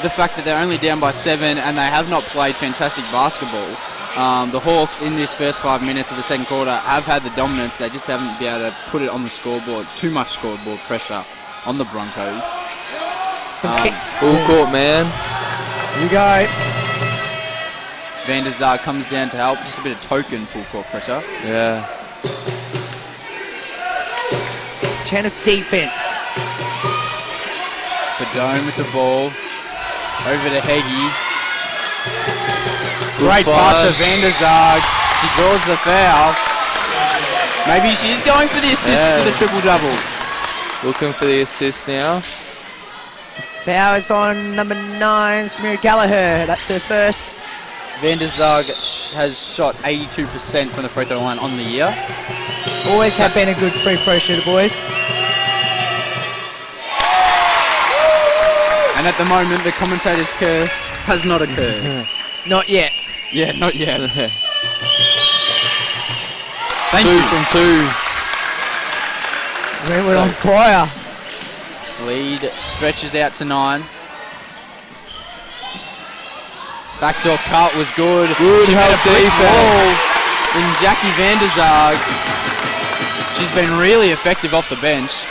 the fact that they're only down by 7 and they have not played fantastic basketball. The Hawks in this first 5 minutes of the second quarter have had the dominance. They just haven't been able to put it on the scoreboard. Too much scoreboard pressure on the Broncos. Full court, man. Here we go. Van der Zaar comes down to help. Just a bit of token full court pressure. Yeah. Chain of defense. Padone with the ball. Over to Heggie. Good Great pass five. to Van der Zaar. She draws the foul. Maybe she's going for the assist for the triple-double. Looking for the assist now. Foul is on number 9, Samira Gallagher. That's her first. Van der Zaar has shot 82% from the free throw line on the year. Always have been a good free throw shooter, boys. And at the moment, the commentator's curse has not occurred. Not yet. Yeah, not yet. Thank Two you. from 2. We're on fire. Lead stretches out to 9. Backdoor cut was good. Good She help made a brick defense. wall in Jackie Van der Zaar. She's been really effective off the bench.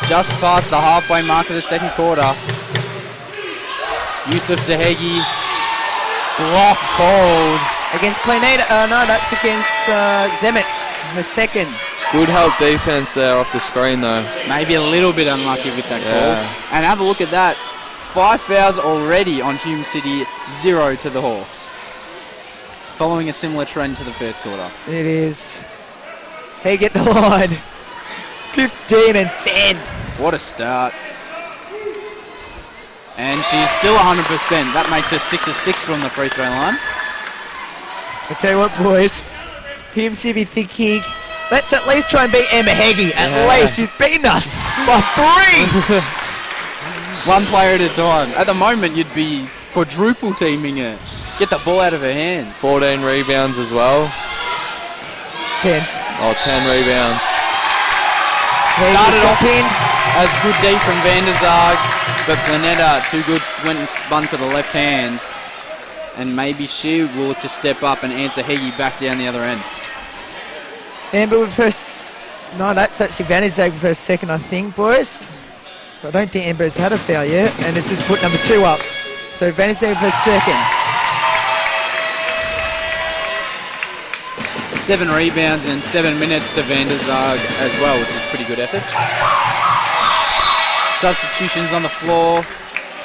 Just past the halfway mark of the second quarter. Yusuf Dehegi. Block hold. Against Planeta. No, that's against Zemet, her second. Good help defense there off the screen though. Maybe a little bit unlucky with that Yeah. call. And have a look at that. 5 fouls already on Hume City, 0 to the Hawks. Following a similar trend to the first quarter. It is. Hey, get the line. 15-10. What a start. And she's still 100%. That makes her 6 of 6 from the free throw line. I tell you what, boys. Hume City thinking, let's at least try and beat Emma Heggie. At least she's beaten us by 3. One player at a time. At the moment, you'd be quadruple teaming it. Get the ball out of her hands. 14 rebounds as well. 10. Oh, 10 rebounds. Started off as good D from Van der Zaag, but Planetta, too good, went and spun to the left hand. And maybe she will look to step up and answer Heggie back down the other end. Amber with first. No, that's actually Van der Zaag with first second, I think, boys. So I don't think Amber's had a foul yet, and it's just put number 2 up. So Van der Zaag with first second. 7 rebounds and 7 minutes to Van der Zaag as well, which is pretty good effort. Substitutions on the floor.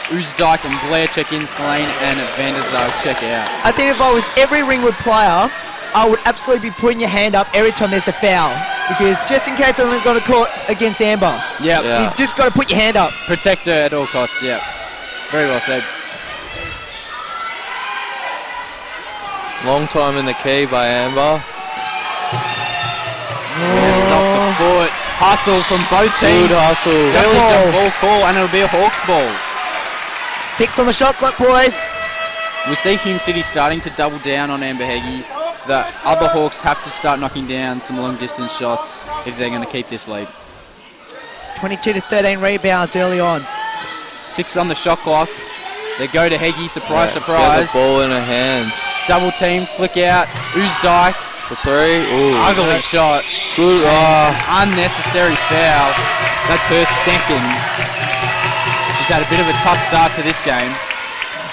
Oosdijk and Blair check in, Spillane and Van der Zaag check out. I think if I was every Ringwood player, I would absolutely be putting your hand up every time there's a foul. Because just in case I'm going to call it against Amber, Yep. you just got to put your hand up. Protect her at all costs, yeah. Very well said. Long time in the key by Amber. It's off the foot. Hustle from both teams. Good hustle. Early jump ball call, and it'll be a Hawks ball. 6 on the shot clock, boys. We see Hume City starting to double down on Amber Heggie. The other Hawks have to start knocking down some long distance shots if they're going to keep this lead. 22 to 13 rebounds early on. 6 on the shot clock. They go to Heggie, surprise, Get surprise. the ball in her hands. Double team, flick out. Oosdijk. For 3. Ooh. Ugly shot. Good. Unnecessary foul. That's her second. She's had a bit of a tough start to this game.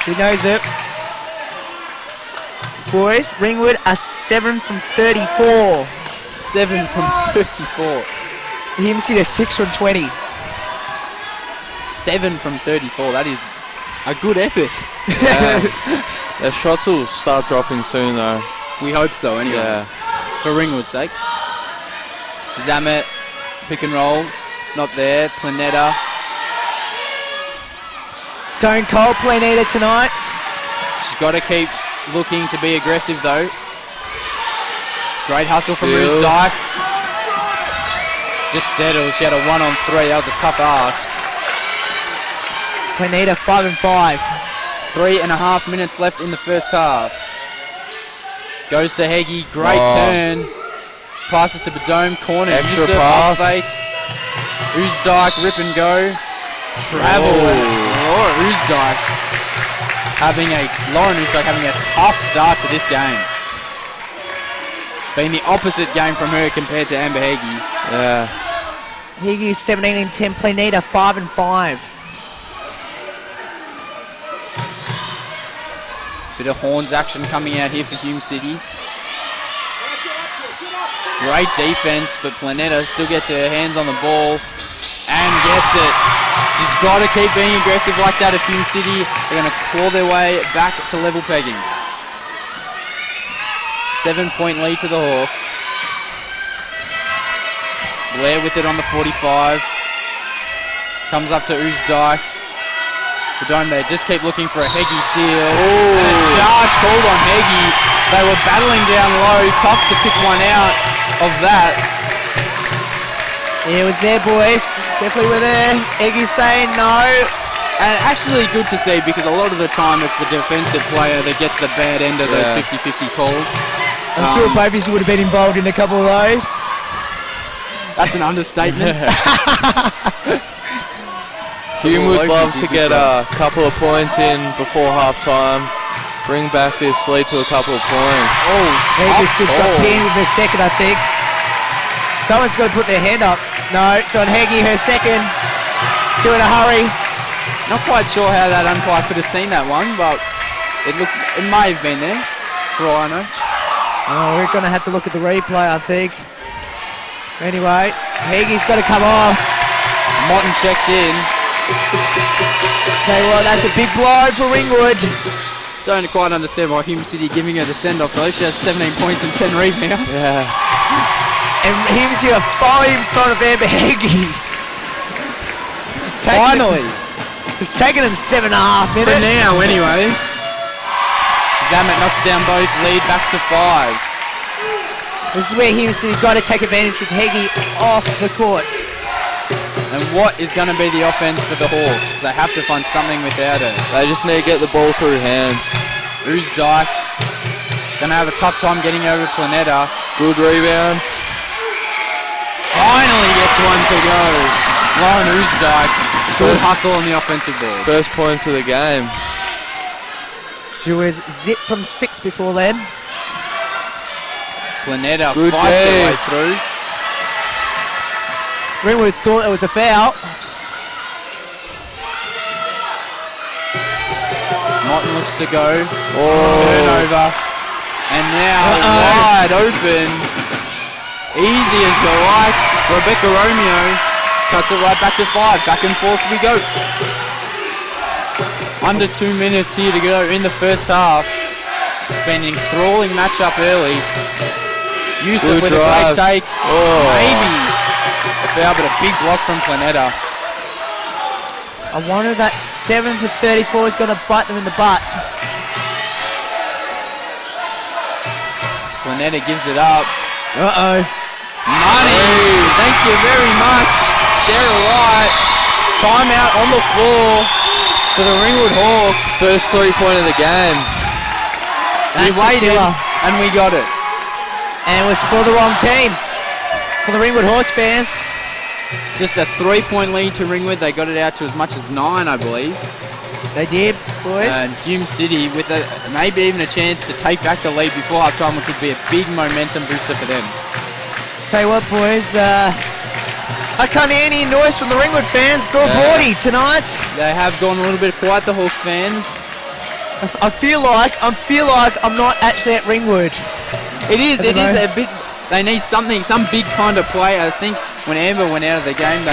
She knows it. Boys, Ringwood are 7 from 34. 7 from 34. Hume City are 6 from 20. 7 from 34. That is a good effort. Their shots will start dropping soon though. We hope so, anyway. Yeah. For Ringwood's sake. Zamet, pick and roll, not there. Planetta. Stone Cold Planeta tonight. She's got to keep looking to be aggressive though. Great hustle from Still. Oosdijk. Just settled. She had a 1-on-3. That was a tough ask. Planeta 5 and 5. 3.5 minutes left in the first half. Goes to Heggie. Great turn. Passes to Badome. Corner. Extra Yusuf, pass. up fake. Oosdijk. Rip and go. Travel. Lauren Oosdijk having a tough start to this game. Being the opposite game from her compared to Amber Heggie. Yeah. Higgy 17 and 10. Planeta 5 and 5. Bit of horns action coming out here for Hume City. Great defense, but Planetta still gets her hands on the ball and gets it. She's got to keep being aggressive like that if Hume City are going to claw their way back to level pegging. 7-point lead to the Hawks. Blair with it on the 45. Comes up to Oosdijk. Badome there, just keep looking for a Heggie seal. And a charge called on Heggie. They were battling down low. Tough to pick one out of that. Yeah, it was there, boys. Definitely were there. Heggie's saying no. And actually good to see because a lot of the time it's the defensive player that gets the bad end of those 50-50 calls. I'm sure Babies would have been involved in a couple of those. That's an understatement. Hume would love to get a couple of points in before half-time. Bring back this lead to a couple of points. Oh, Heggie's just got pinned with her second, I think. Someone's got to put their hand up. No, it's on Heggie, her second. 2 in a hurry. not quite sure how that umpire could have seen that one, but it may have been there, for all I know. Oh, we're going to have to look at the replay, I think. Anyway, Heggie's got to come off. Morton checks in. Tell you what, that's a big blow for Ringwood. Don't quite understand why Hume City giving her the send-off though. She has 17 points and 10 rebounds. Yeah. And Hume City are far in front of Amber Heggie. Finally. It's taken them 7.5 minutes. For now, anyways. Zamet knocks down both, lead back to 5. This is where Hume City got to take advantage with Heggie off the court. And what is going to be the offense for the Hawks? They have to find something without it. They just need to get the ball through hands. Oosdijk going to have a tough time getting over Planeta. Good rebounds. Finally gets one to go. Lauren Oosdijk. Good hustle on the offensive board. First points of the game. She was zipped from 6 before then. Planeta Good fights day. their way through. Ringwood thought it was a foul. Martin looks to go. Oh. Turnover. And now wide open. Easy as you like. Rebecca Romeo cuts it right back to 5. Back and forth we go. Under 2 minutes here to go in the first half. It's been an enthralling matchup early. Yusuf with drive. a great take. Oh. Maybe a foul, but a big block from Planeta. I wonder if that 7 for 34 is going to bite them in the butt. Planeta gives it up. Uh-oh. Money! Thank you very much, Sarah Wright. Timeout on the floor for the Ringwood Hawks. First 3-point of the game. We That's waited killer. and we got it. And it was for the wrong team. For the Ringwood Hawks fans. Just a 3-point lead to Ringwood. They got it out to as much as 9, I believe. They did, boys. And Hume City with maybe even a chance to take back the lead before half-time, which would be a big momentum booster for them. Tell you what, boys, I can't hear any noise from the Ringwood fans. It's all bawdy tonight. They have gone a little bit quiet, the Hawks fans. I feel like I'm not actually at Ringwood. It is I don't know. a bit. They need something, some big kind of play. I think when Amber went out of the game,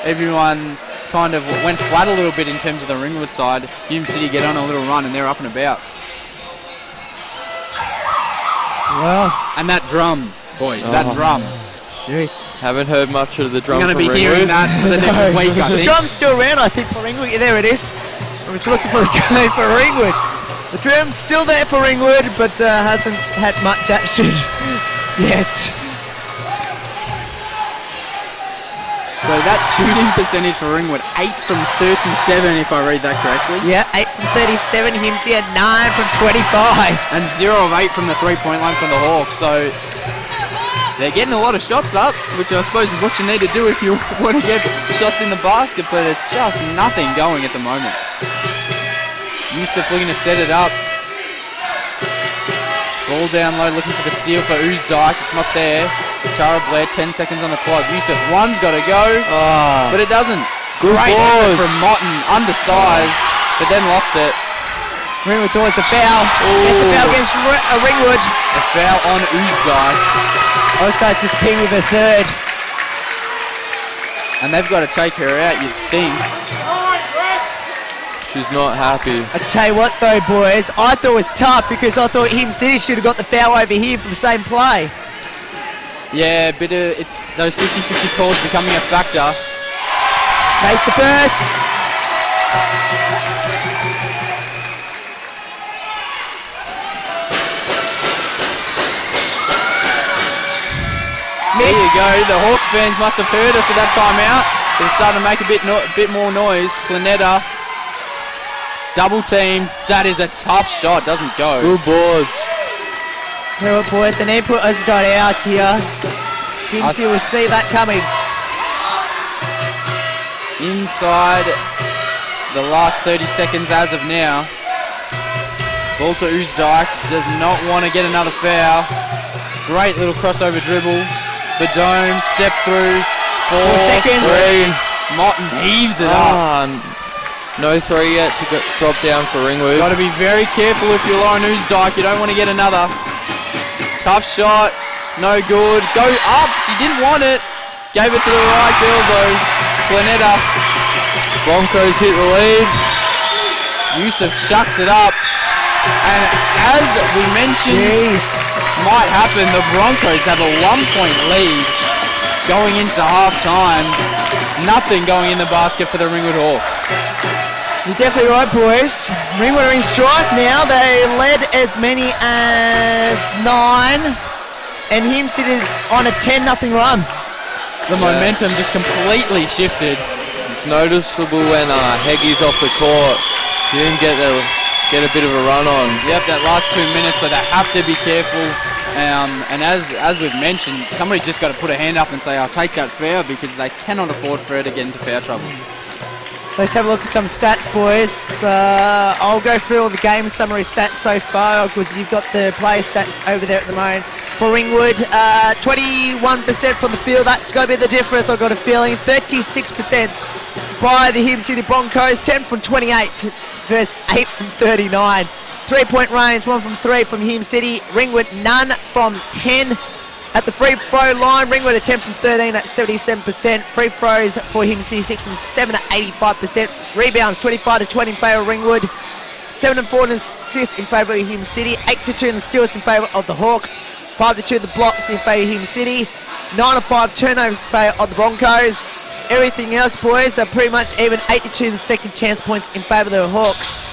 everyone kind of went flat a little bit in terms of the Ringwood side. Hume City get on a little run and they're up and about. Well, And that drum, boys, that drum. jeez. Haven't heard much of the drum We're going to from be hearing Ringwood. that for the next week, I The think. drum's still around, I think, for Ringwood. Yeah, there it is. I was looking for a drum for Ringwood. The drum's still there for Ringwood, but hasn't had much action yet. So that shooting percentage for Ringwood, 8 from 37, if I read that correctly. Yeah, 8 from 37. Himsey had 9 from 25. And 0 of 8 from the three-point line from the Hawks. So they're getting a lot of shots up, which I suppose is what you need to do if you want to get shots in the basket, but it's just nothing going at the moment. Yusuf looking to set it up. Ball down low, looking for the seal for Oosdijk. It's not there. Tara Blair, 10 seconds on the clock. Yusuf, one's got to go, but it doesn't. Good Great balls. effort from Motten, undersized, but then lost it. Ringwood towards the foul. Gets the foul against Ringwood. A foul on Oosdijk, Oosdijk just pinged with a third. and they've got to take her out, you'd think. She's not happy. I tell you what though, boys, I thought it was tough because I thought Hume City should have got the foul over here for the same play. Yeah, but it's those 50-50 calls becoming a factor. Face the burst. There you go. The Hawks fans must have heard us at that timeout. They're starting to make a bit more noise. Planeta, double team. That is a tough shot. Doesn't go. Good boards. Tell you what, boys, the need put Oosdijk out here. Seems you will see that coming. Inside the last 30 seconds as of now. Ball to Oosdijk. Does not want to get another foul. Great little crossover dribble. Badone, step through. 4 seconds. 3. Motten heaves it up. No 3 yet to drop down for Ringwood. Got to be very careful if you're Lauren Oosdijk. You don't want to get another. Tough shot. No good. Go up. She didn't want it. Gave it to the right girl though. Planeta. Broncos hit the lead. Yusuf chucks it up. And as we mentioned, might happen, the Broncos have a 1-point lead going into half-time. Nothing going in the basket for the Ringwood Hawks. You're definitely right, boys. Ringwood are in strike now. They led as many as 9. And Hume City's on a 10-0 run. the momentum just completely shifted. It's noticeable when Heggy's off the court. Hume get a bit of a run on. Yep, that last 2 minutes, so they have to be careful. And as we've mentioned, somebody's just got to put a hand up and say, I'll take that foul, because they cannot afford for her to get into foul trouble. Let's have a look at some stats, boys. I'll go through all the game summary stats so far, because you've got the player stats over there at the moment. For Ringwood, 21% from the field. That's going to be the difference, I've got a feeling. 36% by the Hume City Broncos. 10 from 28 versus 8 from 39. 3-point range, 1 from 3 from Hume City. Ringwood, none from 10. At the free throw line, Ringwood a 10 from 13 at 77%. Free throws for Hume City 6 from 7 at 85%. Rebounds 25 to 20 in favour of Ringwood. 7 and 4 in assists in favour of Hume City. 8 to 2 in the steals in favour of the Hawks. 5 to 2 in the blocks in favour of Hume City. 9 to 5 turnovers in favour of the Broncos. Everything else, boys, are pretty much even. 8 to 2 in the second chance points in favour of the Hawks.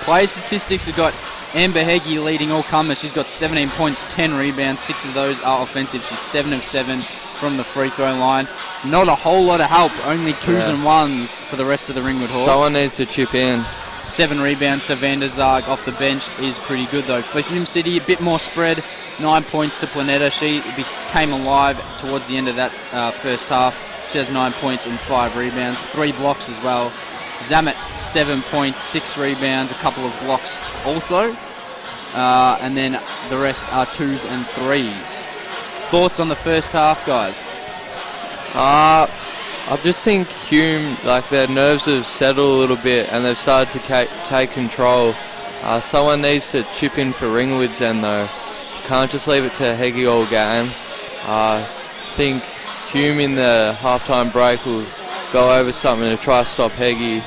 Player statistics have got Amber Heggie leading all comers. She's got 17 points, 10 rebounds, 6 of those are offensive. She's 7 of 7 from the free throw line. Not a whole lot of help, only 2s and 1s for the rest of the Ringwood Hawks. Someone needs to chip in. 7 rebounds to Van der Zarg off the bench is pretty good though. For Hume City, a bit more spread, 9 points to Planeta. She became alive towards the end of that first half. She has 9 points and 5 rebounds, 3 blocks as well. Zamet, 7 points, 6 rebounds, a couple of blocks also. And then the rest are 2s and 3s. Thoughts on the first half, guys? I just think Hume, like, their nerves have settled a little bit and they've started to take control. Someone needs to chip in for Ringwood's end though. Can't just leave it to Heggie all game. I think Hume in the halftime break will go over something to try to stop Heggie,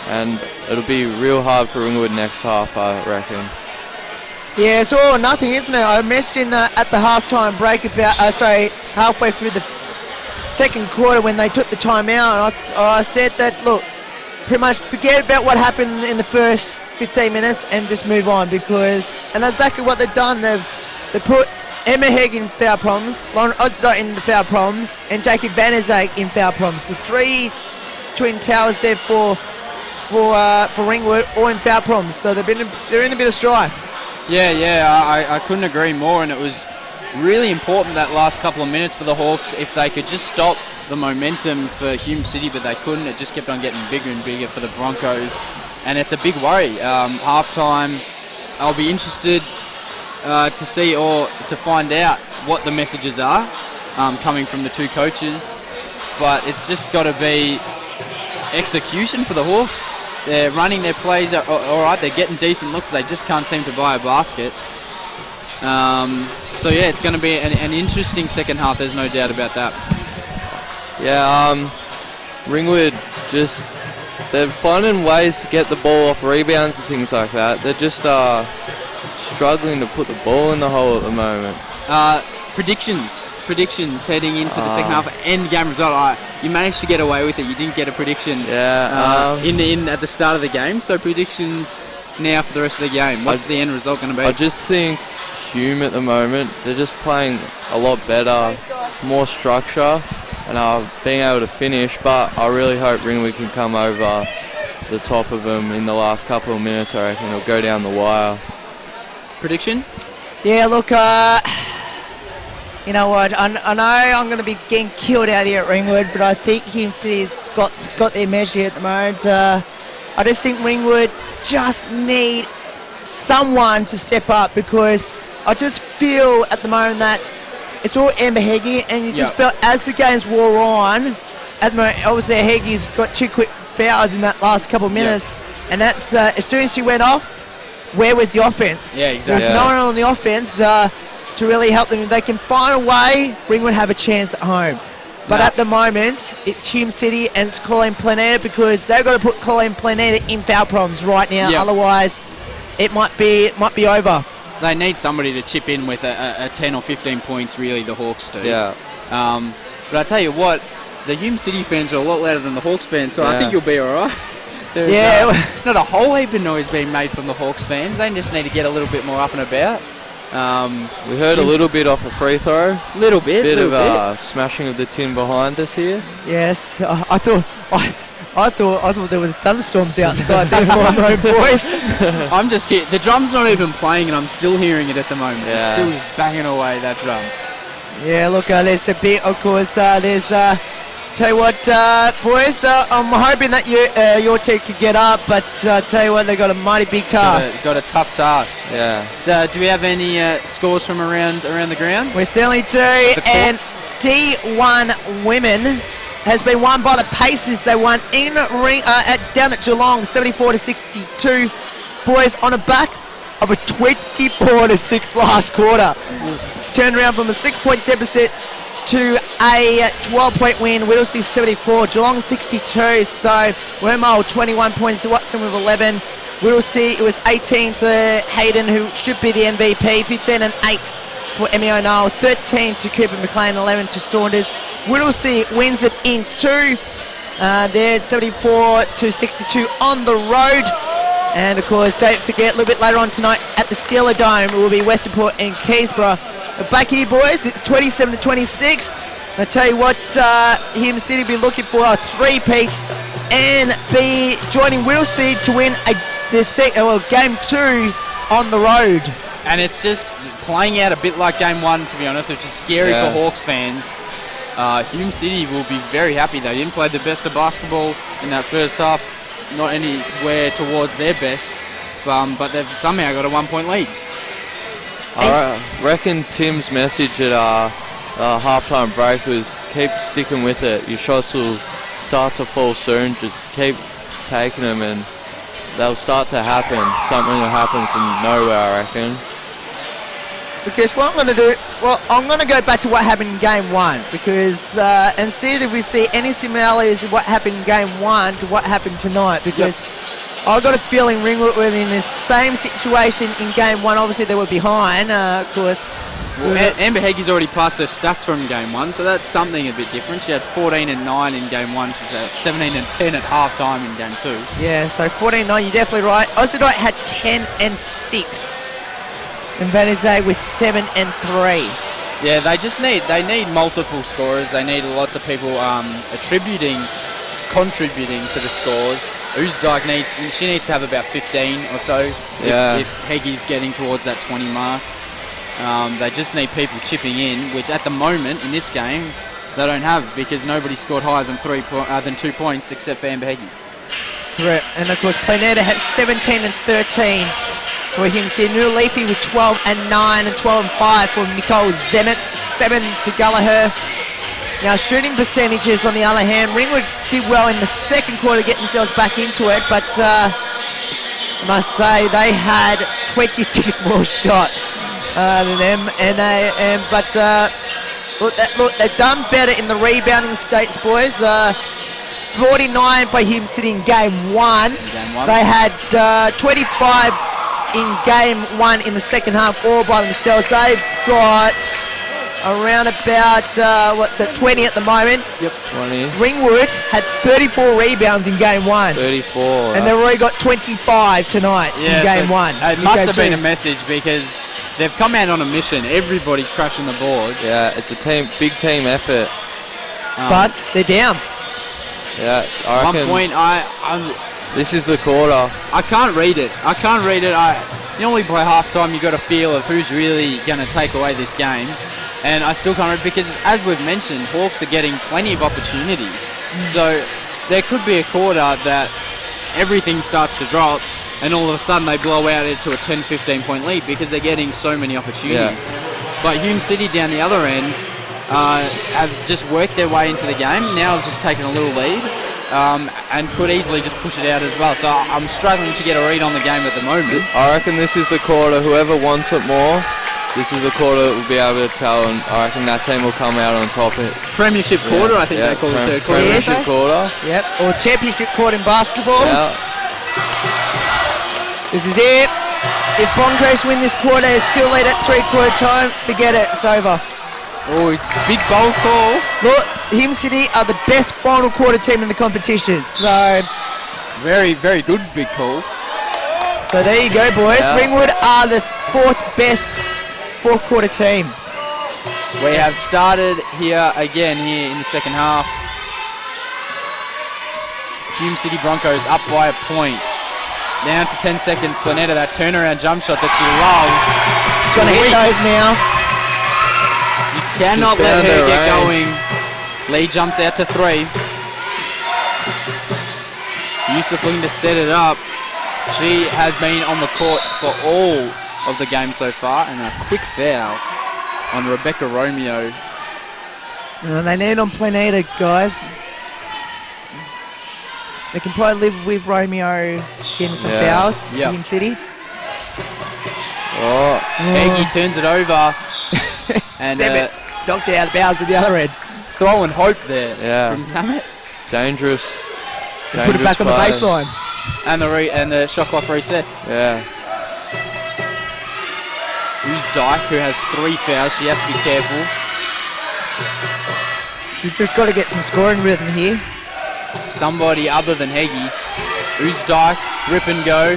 and it'll be real hard for Ringwood next half, I reckon. Yeah, it's all or nothing, isn't it? I mentioned at the halftime break about, halfway through the second quarter when they took the timeout, and I said that, look, pretty much forget about what happened in the first 15 minutes and just move on, and that's exactly what they've done. They put Emma Hegg in foul problems, Lauren Osdott in the foul problems, and Jacob Van der Zarg in foul problems. The 3 twin towers there for Ringwood, all in foul problems, so they're in a bit of strife. Yeah, I couldn't agree more, and it was really important that last couple of minutes for the Hawks. If they could just stop the momentum for Hume City, but they couldn't. It just kept on getting bigger and bigger for the Broncos, and it's a big worry. Halftime, I'll be interested to see or to find out what the messages are coming from the two coaches, but it's just got to be execution for the Hawks. They're running their plays all right, they're getting decent looks, they just can't seem to buy a basket. So yeah, it's going to be an interesting second half, there's no doubt about that. Yeah, Ringwood they're finding ways to get the ball off rebounds and things like that. They're just struggling to put the ball in the hole at the moment. Predictions heading into the second half. End game result. You managed to get away with it. You didn't get a prediction. Yeah. In at the start of the game. So predictions now for the rest of the game. What's the end result going to be? I just think Hume at the moment, they're just playing a lot better, more structure, and being able to finish. But I really hope Ringwood can come over the top of them in the last couple of minutes. I reckon it'll go down the wire. Prediction? Yeah, look, you know what, I know I'm going to be getting killed out here at Ringwood, but I think Hume City's got their measure here at the moment. I just think Ringwood just need someone to step up, because I just feel at the moment that it's all Amber Heggie, and you just felt as the games wore on, at the moment, obviously Heggie's got 2 quick fouls in that last couple of minutes, and that's as soon as she went off, where was the offense? Yeah, exactly. There's no one on the offense to really help them. If they can find a way, Ringwood have a chance at home. But at the moment, it's Hume City and it's Colleen Planeta, because they've got to put Colleen Planeta in foul problems right now. Yep. Otherwise, it might be over. They need somebody to chip in with a 10 or 15 points, really, the Hawks do. Yeah. But I tell you what, the Hume City fans are a lot louder than the Hawks fans, so I think you'll be all right. There's not a whole heap of noise being made from the Hawks fans. They just need to get a little bit more up and about. We heard a little bit off a free throw. Little bit. Bit of smashing of the tin behind us here. Yes, I thought there was thunderstorms outside there for a moment, boys. I'm just here. The drum's not even playing, and I'm still hearing it at the moment. Yeah. It's still just banging away, that drum. Yeah, look, there's a bit, of course, there's, tell you what, boys, I'm hoping that your team could get up, but tell you what, they've got a mighty big task. Got a tough task. Yeah. Do we have any scores from around the grounds? We certainly do, and D1 women has been won by the Pacers. They won in ring down at Geelong, 74-62. Boys, on the back of a 24-6 last quarter. Turned around from a 6-point deficit to a 12-point win. Whittlesea 74, Geelong 62. So Wormhole 21 points to Watson with 11. Whittlesea, it was 18 to Hayden, who should be the MVP. 15 and 8 for Emmy O'Neill. 13 to Cooper McLean. 11 to Saunders. Whittlesea wins it in 2. They're 74-62 on the road. And of course, don't forget, a little bit later on tonight at the Steeler Dome, it will be Westernport and Keysborough. But back here, boys, it's 27-26. I tell you what, Hume City will be looking for a 3-peat and be joining Whittlesea to win game 2 on the road. And it's just playing out a bit like game 1, to be honest, which is scary for Hawks fans. Hume City will be very happy. They didn't play the best of basketball in that first half, not anywhere towards their best, but they've somehow got a 1-point lead. I reckon Tim's message at halftime break was keep sticking with it. Your shots will start to fall soon. Just keep taking them and they'll start to happen. Something will happen from nowhere, I reckon. Because what I'm going to do, I'm going to go back to what happened in game 1 because and see if we see any similarities of what happened in game 1 to what happened tonight. Because I've got a feeling Ringwood were in the same situation in game 1. Obviously, they were behind, of course. Well, Amber Heggie's already passed her stats from game 1, so that's something a bit different. She had 14 and 9 in game 1. She's at 17 and 10 at half time in game 2. Yeah, so 14 9, you're definitely right. Ozadite had 10 and 6. And Vanizay was 7 and 3. Yeah, they need multiple scorers. They need lots of people contributing to the scores. Oostdijk needs to have about 15 or so. If Heggie's getting towards that 20 mark. They just need people chipping in, which at the moment in this game they don't have because nobody scored higher than 2 points except for Amber Heggie. Correct, and of course Planeta had 17 and 13 for him. New Leafy with 12 and 9 and 12 and 5 for Nicole Zemmet, 7 for Gallagher. Now shooting percentages on the other hand, Ringwood did well in the second quarter to get themselves back into it, but I must say they had 26 more shots than them, look, they've done better in the rebounding states, boys. 49 by him sitting in game 1. They had 25 in game 1 in the second half, all by themselves. They've got around about 20 at the moment. Yep, 20. Ringwood had 34 rebounds in game 1. 34. And they've already got 25 tonight in game 1. It must have been a message because they've come out on a mission. Everybody's crashing the boards. Yeah, it's a big team effort. But they're down. Yeah, I reckon 1 point. this is the quarter. I can't read it. Normally by halftime you got a feel of who's really going to take away this game, and I still can't read because, as we've mentioned, Hawks are getting plenty of opportunities. So there could be a quarter that everything starts to drop, and all of a sudden they blow out into a 10-15 point lead because they're getting so many opportunities. Yeah. But Hume City down the other end have just worked their way into the game. Now have just taken a little lead. And could easily just push it out as well. So I'm struggling to get a read on the game at the moment. I reckon this is the quarter. Whoever wants it more, this is the quarter that will be able to tell, and I reckon that team will come out on top of it. Premiership quarter, I think they call it third quarter. Premiership quarter. Yep, or championship quarter in basketball. Yeah. This is it. If Boncrest win this quarter, it's still lead at 3-quarter time. Forget it, it's over. Oh, it's a big bowl call. Look, Hume City are the best final quarter team in the competition. So very, very good big call. So there you go, boys. Yeah. Ringwood are the 4th best fourth quarter team. We have started here again here in the second half. Hume City Broncos up by a point. Down to 10 seconds. Planeta, that turnaround jump shot that she loves. She's going to hit those now. You cannot let her get going. Lee jumps out to 3. Yusuf looking to set it up. She has been on the court for all of the game so far, and a quick foul on Rebecca Romeo. They need on Planeta, guys. They can probably live with Romeo getting some fouls. Yep. Hume City. Eggy turns it over. And knocked out Bowers at the other end. Throwing hope there from Zamet. Dangerous. Put it back on the baseline. And the shot clock resets. Yeah. Who's Dyke, who has 3 fouls. She has to be careful. She's just got to get some scoring rhythm here. Somebody other than Heggie. Who's Dyke? Rip and go.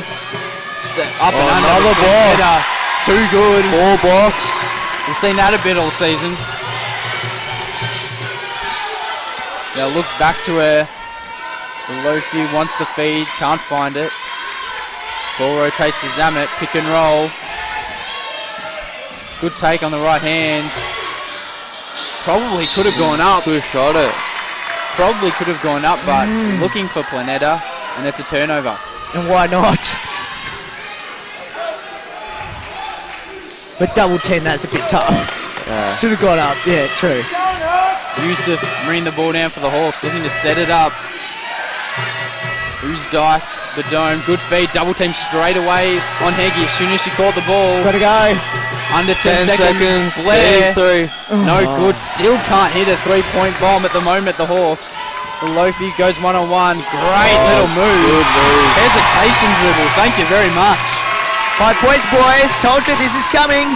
Up and under. Another ball. Too good. 4 blocks. We've seen that a bit all season. They'll look back to her. Lofi wants the feed, can't find it. Ball rotates to Zamet, pick and roll. Good take on the right hand. Probably could have gone up. Could have shot it. Probably could have gone up, but looking for Planeta, and it's a turnover. And why not? But double 10, that's a bit tough. Yeah. Should have gone up, yeah, true. Yusuf bringing the ball down for the Hawks, looking to set it up. Who's Dyke? The dome, good feed, double team straight away on Heggie as soon as she caught the ball. Gotta go. Under 10 seconds. Blair. 3. No good, still can't hit a 3-point bomb at the moment, the Hawks. Lofi goes one-on-one, great little move. Good move. Hesitation dribble, thank you very much. 5 points, boys. Told you this is coming.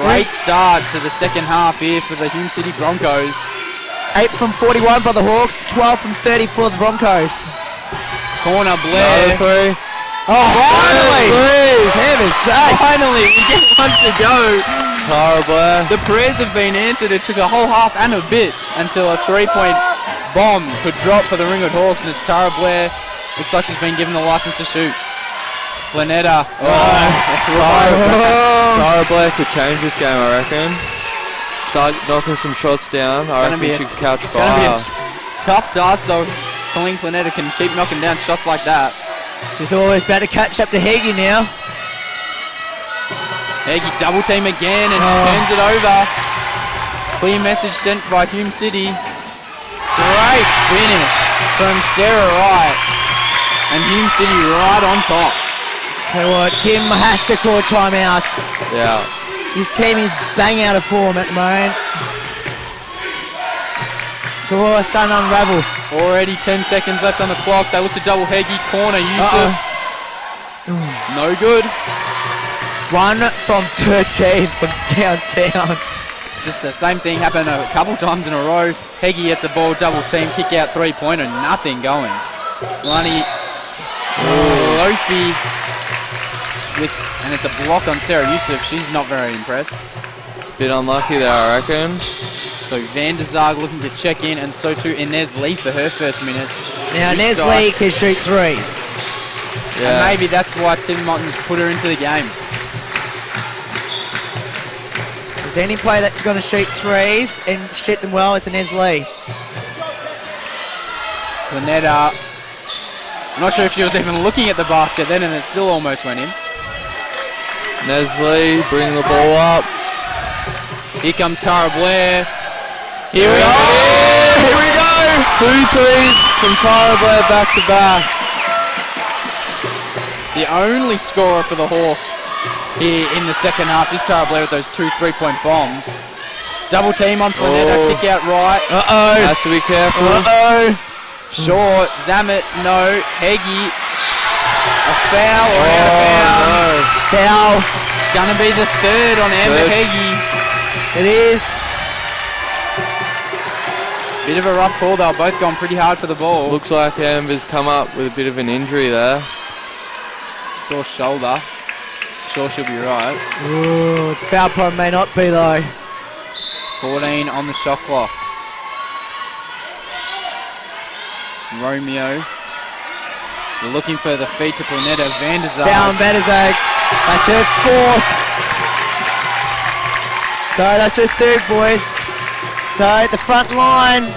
Great start to the second half here for the Hume City Broncos. 8 from 41 by the Hawks, 12 from 30 for the Broncos. Corner, Blair. Another 3. Oh, finally! Finally, we get one to go. Tara Blair. The prayers have been answered. It took a whole half and a bit until a 3-point bomb could drop for the Ringwood Hawks, and it's Tara Blair. Looks like she's been given the license to shoot. Planeta. Tara Blair could change this game, I reckon. Start knocking some shots down. I reckon she could catch fire. Tough task though. Colleen Planeta can keep knocking down shots like that. She's always about to catch up to Heggie now. Heggie double team again, and she turns it over. Clear message sent by Hume City. Great finish from Sarah Wright. And Hume City right on top. So what, Tim has to call timeouts. Yeah. His team is bang out of form at the moment. So we're starting to unravel. Already 10 seconds left on the clock. They look to double Heggie. Corner, Yusuf. No good. 1 from 13 from downtown. It's just the same thing happened a couple times in a row. Heggie gets a ball, double team, kick out 3-pointer, nothing going. Lonnie Lofi and it's a block on Sarah Yusuf. She's not very impressed. Bit unlucky there, I reckon. So Van der Zaag looking to check in, and so too Inez Lee for her first minutes. Now Inez Lee can shoot threes. Yeah. And maybe that's why Tim Motton's put her into the game. If there's any player that's going to shoot threes and shoot them well, it's Inez Lee. Planeta. I'm not sure if she was even looking at the basket then, and it still almost went in. Nestle bringing the ball up. Here comes Tara Blair. Here we go! 2 threes from Tara Blair back to back. The only scorer for the Hawks here in the second half is Tara Blair with those 2 3-point bombs. Double team on Planeta, kick out right. Has to be careful. Short, Zamet, no. Heggie, a foul or out of bounds. Foul. It's going to be the third on Amber Heggie. It is. Bit of a rough call, they've both gone pretty hard for the ball. Looks like Amber's come up with a bit of an injury there. Sore shoulder. sure she'll be right. Ooh, foul problem may not be though. 14 on the shot clock. Romeo. We're looking for the feed to Planeta. Van der Zaag. Down Van der Zaag. That's her fourth. So that's her third, boys. So the front line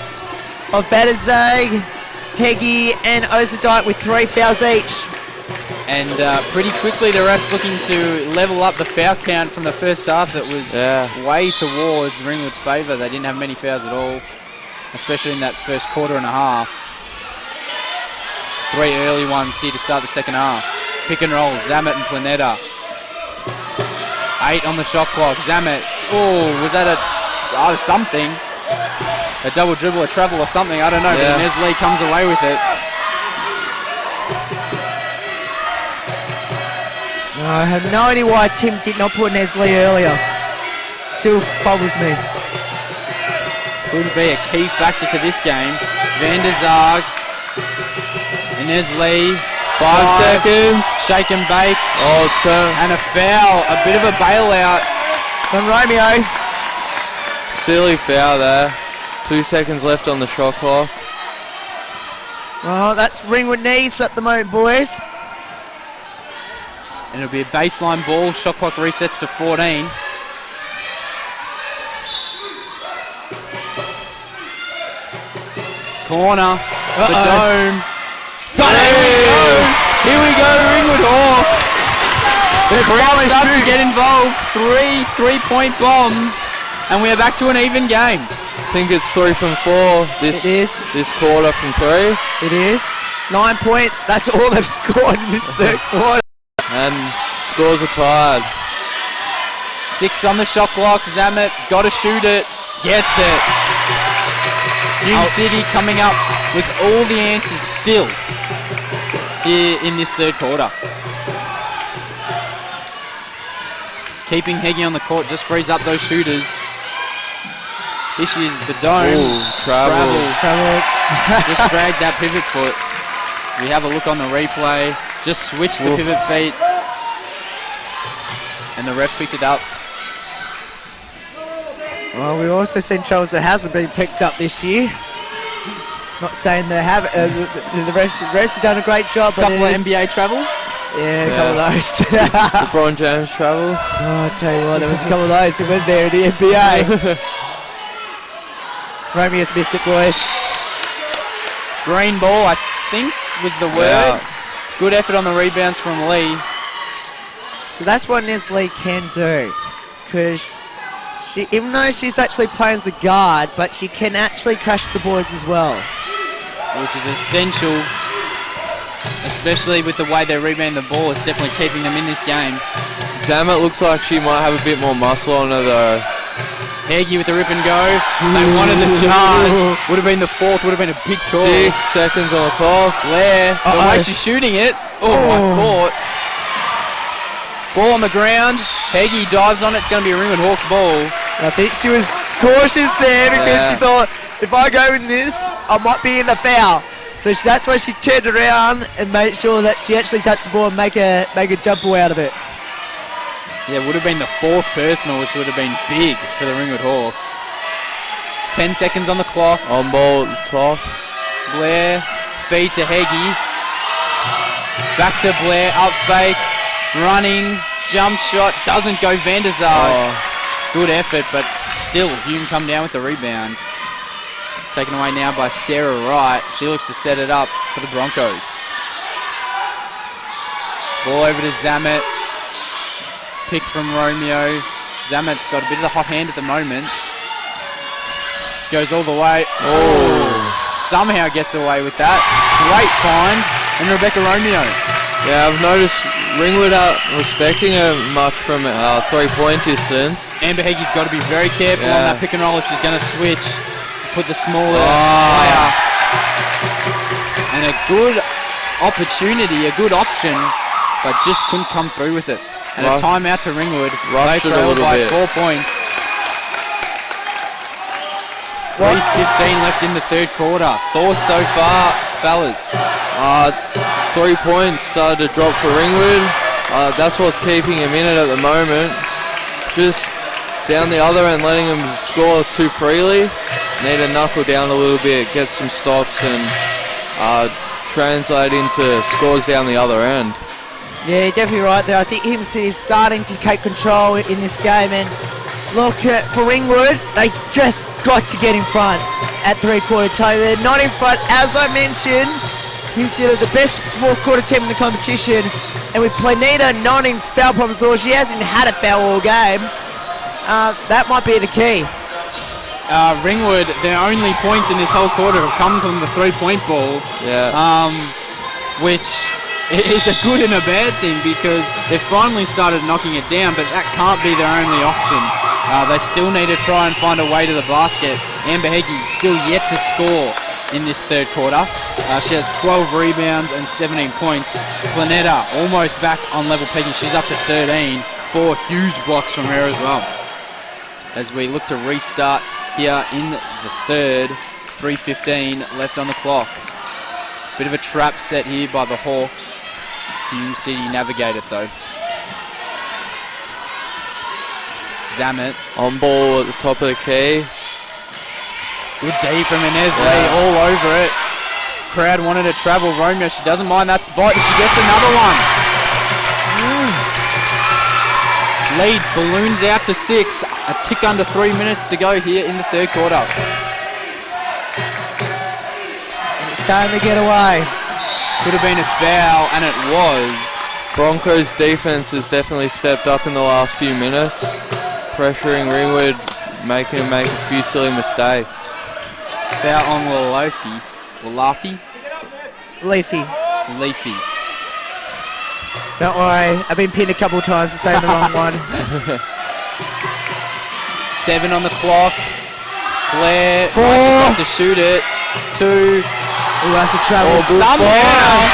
of Van der Zaag, Peggy and Ozadite with 3 fouls each. And pretty quickly the refs looking to level up the foul count from the first half that was way towards Ringwood's favour. They didn't have many fouls at all, especially in that first quarter and a half. 3 early ones here to start the second half. Pick and roll, Zamet and Planeta. 8 on the shot clock, Zamet. Oh, was that a something? A double dribble, a travel or something, I don't know, but Inez Lee comes away with it. I have no idea why Tim did not put Inez Lee earlier. Still bobbles me. Could be a key factor to this game. Van der Zaag. Inez Lee. 5 seconds. Shake and bake. Oh, turn. And a foul. A bit of a bailout. From Romeo. Silly foul there. 2 seconds left on the shot clock. Well, that's Ringwood needs at the moment, boys. And it'll be a baseline ball. Shot clock resets to 14. Corner. The dome. Got it! Here we go, Ringwood Hawks. The crowd starts to get involved. 3 3-point bombs. And we are back to an even game. I think it's 3 from 4 this quarter from 3. It is. 9 points. That's all they've scored in this third quarter. And scores are tied. 6 on the shot clock. Zamet got to shoot it. Gets it. Hume City coming up with all the answers still here in this third quarter. Keeping Heggie on the court just frees up those shooters. This is the dome. Ooh, travel. Just dragged that pivot foot. We have a look on the replay. Just switched the pivot feet. And the ref picked it up. Well, we've also seen shows that hasn't been picked up this year. Not saying they have. The refs have done a great job. A couple of NBA travels. Yeah, a couple of those. LeBron James travel. Oh, I'll tell you what, there was a couple of those who went there in the NBA. Romeo's missed it, boys. Green ball, I think, was the word. Yeah. Good effort on the rebounds from Lee. So that's what Inez Lee can do. Because she, even though she's actually playing as a guard, but she can actually crush the boys as well. Which is essential, especially with the way they rebound the ball. It's definitely keeping them in this game. Zamet looks like she might have a bit more muscle on her though. Heggie with the rip and go. They wanted the charge. Would have been the fourth, would have been a big call. 6 seconds on the clock. Blair, the way she's shooting it. Oh, my thought. Ball on the ground. Heggie dives on it. It's going to be a Ringwood Hawks ball. I think she was cautious there because she thought, if I go in this, I might be in a foul. So that's why she turned around and made sure that she actually touched the ball and make a jump ball out of it. Yeah, would have been the fourth personal, which would have been big for the Ringwood Hawks. 10 seconds on the clock. On ball, top. Blair, feed to Heggie. Back to Blair, up fake, running, jump shot, doesn't go. Van der Zaag. Good effort, but still, Hume come down with the rebound. Taken away now by Sarah Wright. She looks to set it up for the Broncos. Ball over to Zamet. Pick from Romeo. Zamet's got a bit of the hot hand at the moment. She goes all the way. Oh! Somehow gets away with that. Great find. And Rebecca Romeo. Yeah, I've noticed Ringwood aren't respecting her much from 3-point distance. Amber Heggie's got to be very careful on that pick and roll if she's going to switch. Put the smaller player. And a good opportunity, a good option, but just couldn't come through with it. And a timeout to Ringwood. They trail by 4 points. 3:15 left in the third quarter. Thoughts so far, fellas? 3 points started to drop for Ringwood. That's what's keeping him in it at the moment. Just down the other end, letting him score too freely. Need to knuckle down a little bit, get some stops, and translate into scores down the other end. Yeah, you're definitely right there. I think Hume City is starting to take control in this game, and look, for Ringwood, they just got to get in front at three-quarter time. They're not in front, as I mentioned. Hume City are the best four-quarter team in the competition, and with Planeta not in foul problems at all, she hasn't had a foul all game. That might be the key. Ringwood, their only points in this whole quarter have come from the three-point ball. Yeah. Which is a good and a bad thing because they've finally started knocking it down, but that can't be their only option. They still need to try and find a way to the basket. Amber Heggie still yet to score in this third quarter. She has 12 rebounds and 17 points. Planeta almost back on level pegging. She's up to 13. 4 huge blocks from her as well. As we look to restart here in the third, 3:15 left on the clock. Bit of a trap set here by the Hawks. Hume City navigate it though. Zamet on ball at the top of the key. Good D from Inez Lee, all over it. Crowd wanted to travel. Romeo, she doesn't mind that spot, and she gets another one. Lead balloons out to 6. A tick under 3 minutes to go here in the third quarter. It's time to get away. Could have been a foul, and it was. Broncos defense has definitely stepped up in the last few minutes, pressuring Ringwood, making him make a few silly mistakes. Foul on Leafy. Leafy. Don't worry, I've been pinned a couple of times to say the wrong one. 7 on the clock. Blair might just have to shoot it. 2. Oh, that's a travel. Somehow,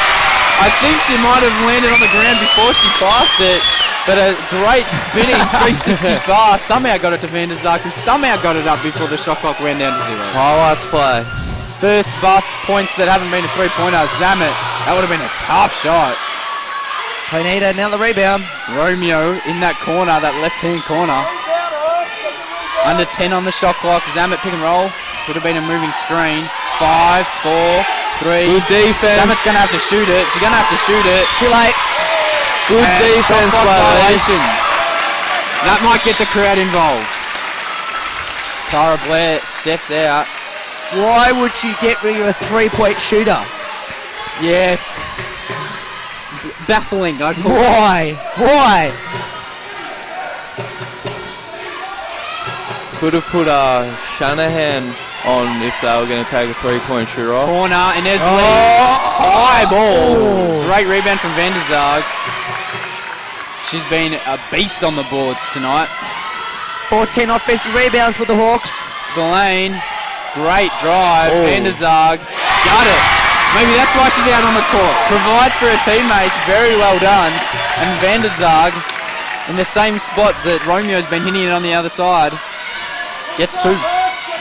I think she might have landed on the ground before she passed it, but a great spinning 360 bar somehow got it to Van der Zaak, who somehow got it up before the shot clock went down to 0. Highlights play. First bust points that haven't been a three-pointer. Zamet, that would have been a tough shot. Planeta, now the rebound. Romeo in that corner, that left-hand corner. Under 10 on the shot clock. Zamet pick and roll. Would have been a moving screen. 5, 4, 3. Good defense. Zamet's going to have to shoot it. She's going to have to shoot it. Too late. Good And defense shot clock by violation. That might get the crowd involved. Tara Blair steps out. Why would you get rid of a three-point shooter? Yeah, it's baffling. I'd call it. Why? Could have put Shanahan on if they were going to take a three-point shooter off. Corner, Inez Lee. High ball. Great rebound from Van der Zaag. She's been a beast on the boards tonight. 14 offensive rebounds for the Hawks. Spillane, great drive. Van der Zaag, got it. Maybe that's why she's out on the court. Provides for her teammates, very well done. And Van der Zaag, in the same spot that Romeo's been hitting it on the other side, gets 2.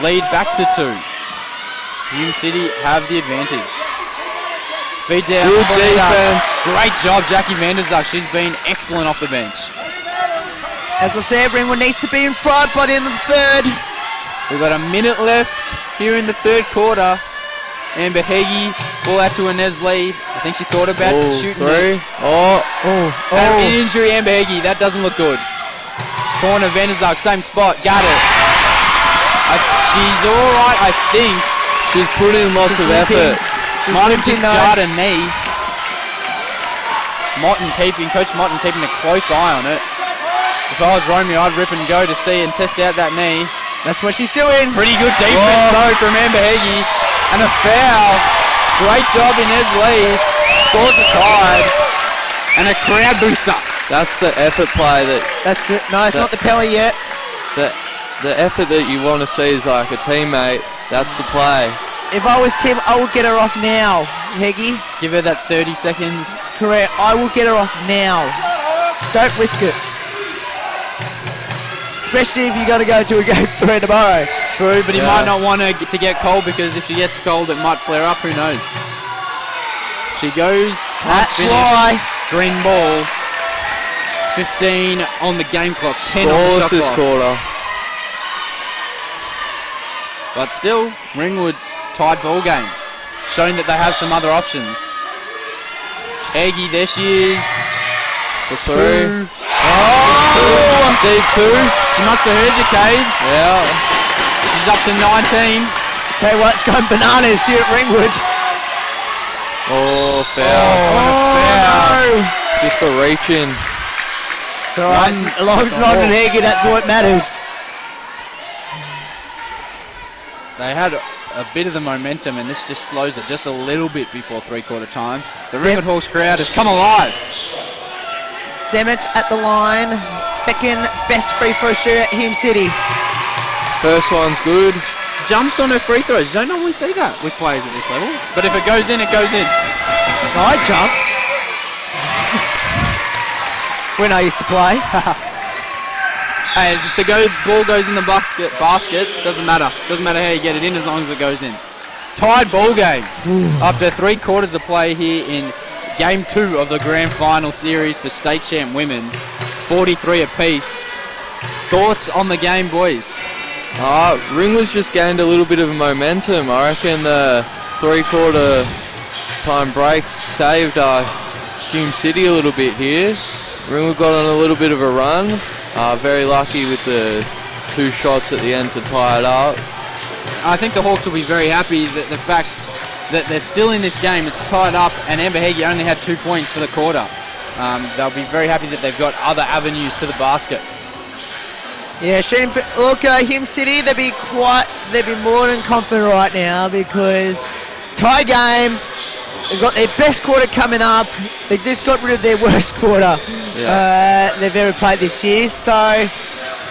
Lead back to 2. Hume City have the advantage. Feed down. Good defense. Great job, Jackie Van der Zaag. She's been excellent off the bench. As I said, Ringwood needs to be in front by the end of the third. We've got a minute left here in the third quarter. Amber Heggie, ball out to Inez Lee. I think she thought about shooting 3. it. An injury, Amber Heggie. That doesn't look good. Corner, Van der Zaag, same spot. Got it. She's all right, I think. She's put in lots of effort. Might have just jarred a knee. Coach Motton keeping a close eye on it. If I was Romeo, I'd rip and go to see and test out that knee. That's what she's doing. Pretty good defense though from Amber Heggie. And a foul. Great job, Inez Lee. Scores the tide. And a crowd booster. That's the effort play that... No, it's not the penalty yet. The effort that you want to see is like a teammate. That's the play. If I was Tim, I would get her off now, Heggie. Give her that 30 seconds. Correct. I will get her off now. Don't risk it. Especially if you're going to go to a game 3 tomorrow. True, but he might not want her to get cold because if she gets cold, it might flare up. Who knows? She goes. That's why. Green ball. 15 on the game clock, 10 on the Scores shot this clock. quarter. But still, Ringwood tied ball game, showing that they have some other options. Aggie, there she is. For three. Oh! Deep two. She must have heard you, Cade. Yeah. She's up to 19. Tell you what, it's going bananas here at Ringwood. Oh, foul. Oh, no. Just a reach in. It's all right. As long as it's not an Aggie, that's what matters. They had a bit of the momentum, and this just slows it just a little bit before three-quarter time. The Ringwood Hawks crowd has come alive. Zemet at the line. Second best free throw shooter at Hume City. First one's good. Jumps on her free throws. You don't normally see that with players at this level. But if it goes in, it goes in. I jump. When I used to play. Hey, as if the ball goes in the basket, doesn't matter. Doesn't matter how you get it in as long as it goes in. Tied ball game after 3 quarters of play here in Game 2 of the Grand Final Series for State Champ Women. 43 apiece. Thoughts on the game, boys? Ringwood's just gained a little bit of momentum. I reckon the 3/4 time breaks saved Hume City a little bit here. Ringwood got on a little bit of a run. Very lucky with the 2 shots at the end to tie it up. I think the Hawks will be very happy that the fact that they're still in this game. It's tied up, and Amber Heggie only had 2 points for the quarter. They'll be very happy that they've got other avenues to the basket. Yeah, shooting. Look, Hume City, they'd be more than confident right now because tie game. They've got their best quarter coming up. They just got rid of their worst quarter they've ever played this year. So,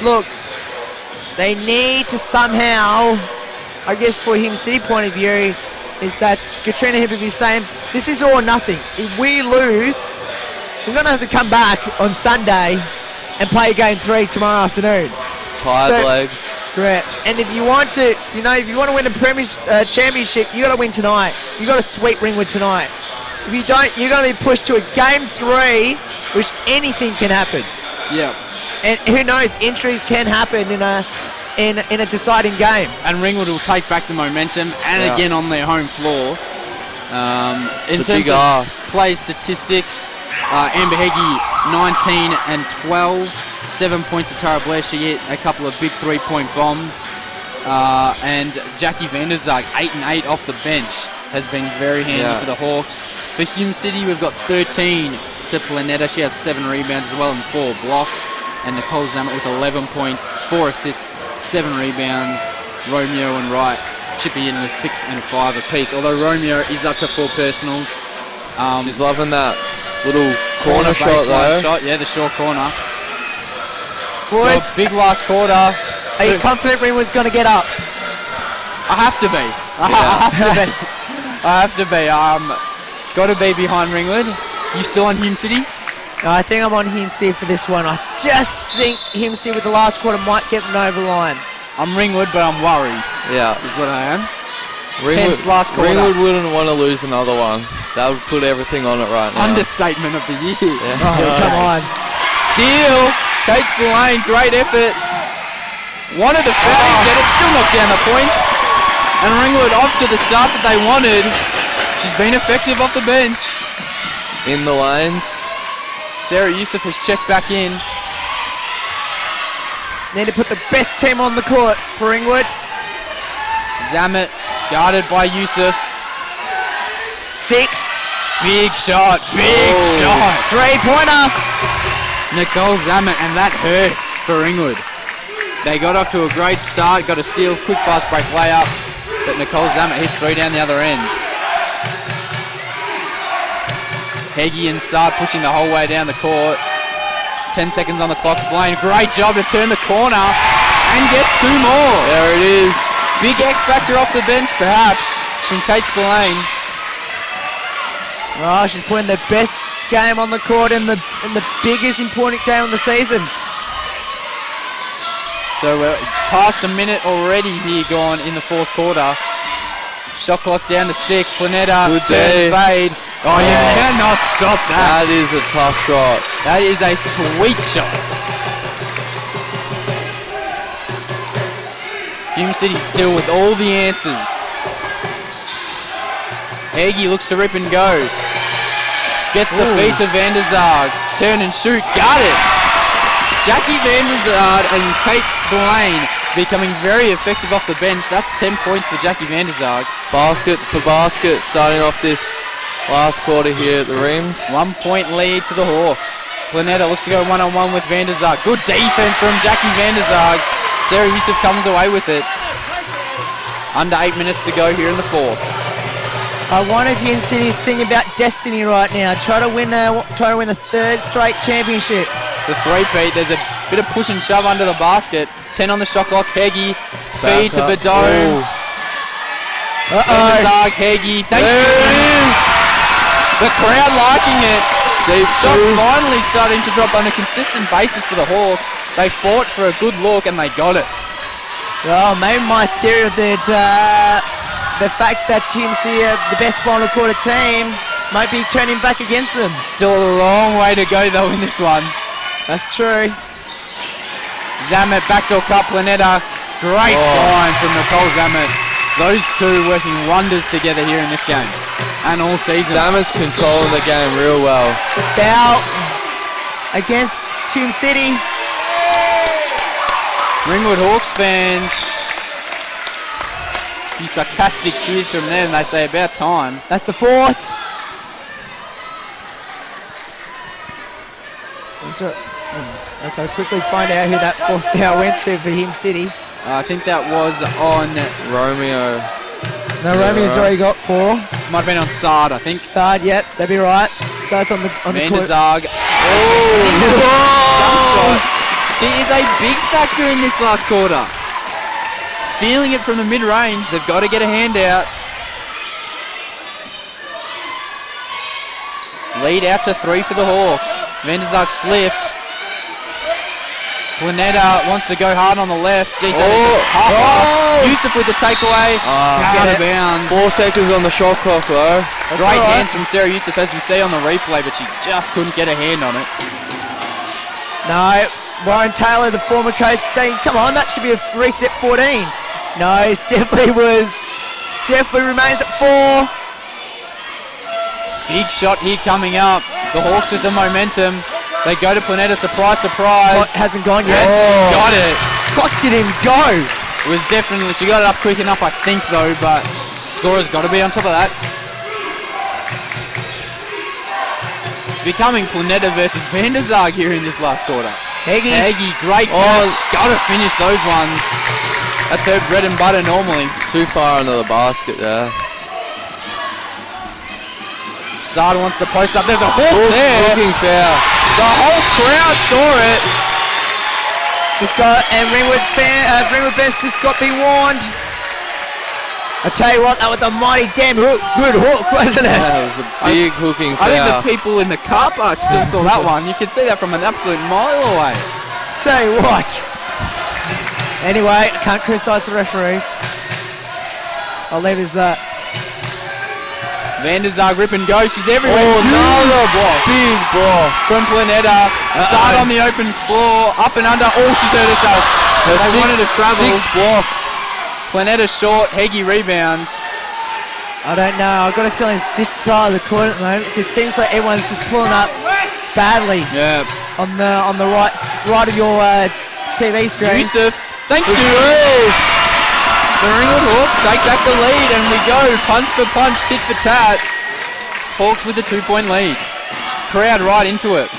look, they need to somehow, I guess, for Hume City point of view, is that Katrina Hibbert is saying this is all or nothing. If we lose, we're going to have to come back on Sunday and play game 3 tomorrow afternoon. Tired legs. Correct. And if you want to, if you want to win a championship, you got to win tonight. You got to sweep Ringwood tonight. If you don't, you're going to be pushed to a game 3, which anything can happen. Yeah. And who knows, injuries can happen in a deciding game. And Ringwood will take back the momentum, and again on their home floor. In terms of play statistics, Amber Heggie 19 and 12, 7 points to Tara Blair. She hit a couple of big 3-point bombs, and Jackie Vanderzag 8 and 8 off the bench has been very handy for the Hawks. For Hume City, we've got 13 to Planetta. She has 7 rebounds as well and 4 blocks. And Nicole Zammit with 11 points, 4 assists, 7 rebounds. Romeo and Wright chipping in with 6 and 5 apiece. Although Romeo is up to 4 personals. She's loving that little corner shot though. Yeah, the short corner. Boys, so big last quarter. Are you confident Ringwood's going to get up? I have to be. I have to be. Got to be behind Ringwood. You still on Hume City? No, I think I'm on Hume City for this one. I just think Hume City with the last quarter might get them over the line. I'm Ringwood, but I'm worried. Yeah. Is what I am. Ringwood, last quarter. Ringwood wouldn't want to lose another one. That would put everything on it right now. Understatement of the year. Yeah. Oh, come on. Steal. Kate Spillane, great effort. Wanted to foul, get it, still knocked down the points. And Ringwood off to the start that they wanted. She's been effective off the bench. In the lanes. Sarah Youssef has checked back in. Need to put the best team on the court for Ringwood. Zammit guarded by Youssef. 6. Big shot, big shot. 3-pointer. Nicole Zammit, and that hurts for Ringwood. They got off to a great start, got a steal, quick fast break layup, but Nicole Zammit hits 3 down the other end. Heggie and Saad pushing the whole way down the court. 10 seconds on the clock. Spillane, great job to turn the corner and gets 2 more. There it is. Big X factor off the bench, perhaps, from Kate Spillane. Oh, she's putting the best game on the court in the biggest important game of the season. So we're past a minute already here gone in the 4th quarter. Shot clock down to 6. Planetta, Good turn, day. fade. Oh, you cannot stop that. That is a tough shot. That is a sweet shot. Hume City still with all the answers. Heggie looks to rip and go. Gets the feed to Van der Zaag. Turn and shoot. Got it. Jackie Van der Zaag and Kate Spillane becoming very effective off the bench. That's 10 points for Jackie Van der Zaag. Basket for basket, starting off this last quarter here at the rims. 1 point lead to the Hawks. Planetta looks to go one-on-one with Van der Zaag. Good defense from Jackie Van der Zaag. Sarah Yusuf comes away with it. Under 8 minutes to go here in the fourth. I wonder if Hume City's thinking about destiny right now. Try to win a third straight championship. The three-peat, there's a bit of push and shove under the basket. 10 on the shot clock. Heggie, feed to Badone. Van der Zaag, Heggie. There it is. The crowd liking it. These shots finally starting to drop on a consistent basis for the Hawks. They fought for a good look and they got it. Well, maybe my theory that the fact that Hume City are the best final quarter team might be turning back against them. Still a long way to go though in this one. That's true. Zamet backdoor cut, Planetta. Great find from Nicole Zamet. Those two working wonders together here in this game and all season. Zamet's controlling the game real well. Foul against Hume City. Ringwood Hawks fans, a few sarcastic cheers from them. They say about time. That's the fourth. Let's quickly find out who that fourth foul went to for Hume City. I think that was on Romeo. No, Romeo's already got 4. Might have been on Sard, I think. Sard, yep, that'd be right. Sard's on the Van der Zaag. She is a big factor in this last quarter. Feeling it from the mid-range. They've got to get a hand out. Lead out to 3 for the Hawks. Van der Zaag slipped. Planetta wants to go hard on the left. Jeez, that is a tough pass. Yusuf with the takeaway. Out of bounds. 4 seconds on the shot clock though. Great hands from Sarah Yusuf as we see on the replay, but she just couldn't get a hand on it. No, Warren Taylor, the former coach, saying, come on, that should be a reset 14. No, it definitely remains at 4. Big shot here coming up. The Hawks with the momentum. They go to Planetta, surprise, surprise. Hasn't gone yet. Got it. Clock didn't go. It was definitely, she got it up quick enough, I think, though, but scorer's got to be on top of that. It's becoming Planetta versus Van der Zaag here in this last quarter. Heggie, great catch. Got to finish those ones. That's her bread and butter normally. Too far under the basket there. Sard wants the post up. There's a Hawk there. Looking foul. The whole crowd saw it. Ringwood fans just got be warned. I tell you what, that was a mighty damn good hook, wasn't it? That was a big hooking foul. I think the people in the car park still saw that one. You could see that from an absolute mile away. Tell you what. Anyway, I can't criticise the referees. I'll leave it as that. Van der Zaag rip and go. She's everywhere. Another block. Big block. From Planetta. Sard on the open floor. Up and under. She's hurt herself. They wanted to travel. 6 block. Planetta short. Heggie rebounds. I don't know. I've got a feeling it's this side of the court at the moment. It seems like everyone's just pulling up badly. Yeah. On the right of your TV screen. Yusuf. Thank you. The Ringwood Hawks take back the lead and we go punch for punch, tit for tat. Hawks with a 2-point lead. Crowd right into it.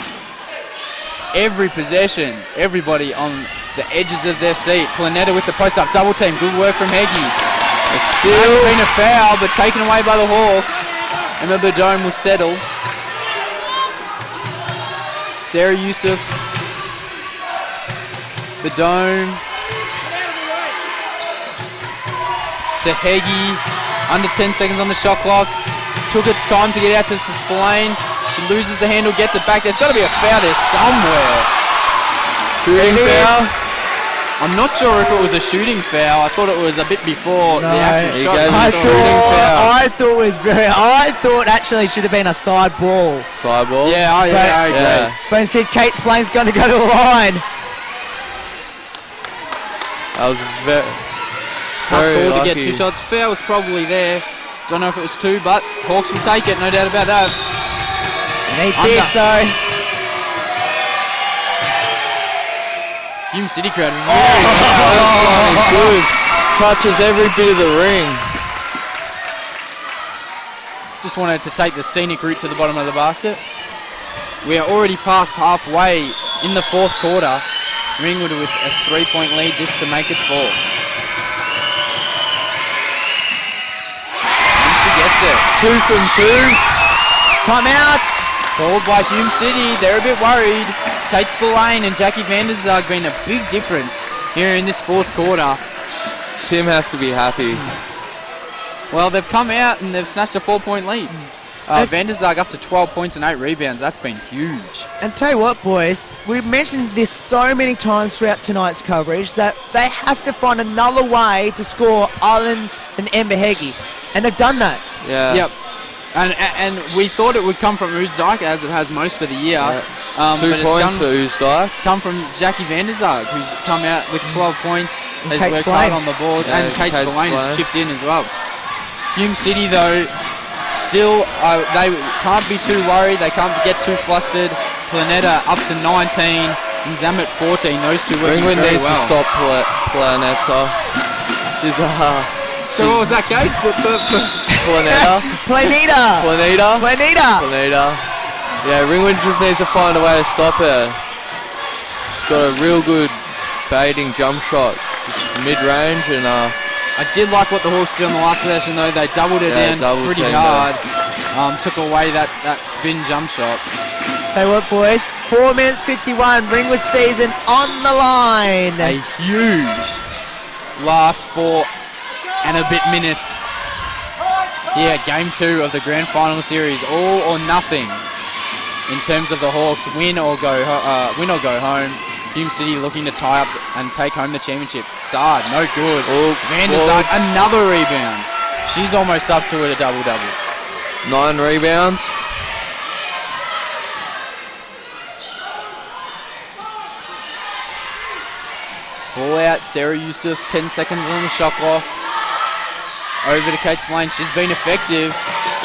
Every possession, everybody on the edges of their seat. Planetta with the post up, double team, good work from Heggie. It's still been a foul, but taken away by the Hawks. Emma Badone will settle. Sarah Yusuf. Badone. To Heggie, under 10 seconds on the shot clock. Took its time to get out to Spillane. She loses the handle, gets it back. There's got to be a foul there somewhere. Shooting foul. I'm not sure if it was a shooting foul. I thought it was a bit before the actual he shot. gave him I a shooting foul. I thought actually it should have been a side ball. Side ball? Yeah, I agree. Yeah. But instead, Kate Splain's going to go to the line. That was very Tough call to lucky. get 2 shots. Foul was probably there. Don't know if it was 2, but Hawks will take it, no doubt about that. Need this though. Hume City crowd. Good. Touches every bit of the ring. Just wanted to take the scenic route to the bottom of the basket. We are already past halfway in the 4th quarter. Ringwood with a 3-point lead just to make it 4. And she gets it. 2 from 2. Timeout. Called by Hume City. They're a bit worried. Kate Spillane and Jackie Vanderzag been a big difference here in this 4th quarter. Tim has to be happy. Well, they've come out and they've snatched a 4-point lead. Vanderzag up to 12 points and 8 rebounds. That's been huge. And tell you what, boys, we've mentioned this so many times throughout tonight's coverage that they have to find another way to score other than Amber Heggie. And they've done that. Yeah. Yep. And we thought it would come from Oostdijk, as it has most of the year. Yeah. 2 but points it's for Oostdijk. come from Jackie Vanderzag, who's come out with 12 points, And has Kate worked Spillane. hard on the board, Yeah, and Kate Kate Spillane has Spillane. chipped in as well. Hume City, though, still, they can't be too worried, they can't get too flustered. Planeta up to 19, Zamet 14, those two working Ringwood very needs well. to stop Planeta. She's So what was that, Kate? Planeta. Planeta. Planeta. Yeah, Ringwood just needs to find a way to stop her. She's got a real good fading jump shot, just mid-range, and I did like what the Hawks did on the last possession, though. They doubled it down pretty teamed hard. Took away that spin jump shot. Tell you what, boys, 4 minutes 51, Ringwood season on the line. A huge last 4 and a bit minutes. Yeah, game 2 of the grand final series, all or nothing in terms of the Hawks win or go home. Hume City looking to tie up and take home the championship. Sard, no good. Vanderzag, another rebound. She's almost up to a double-double. 9 rebounds. Ball out, Sarah Youssef, 10 seconds on the shot clock. Over to Kate Spillane, she's been effective.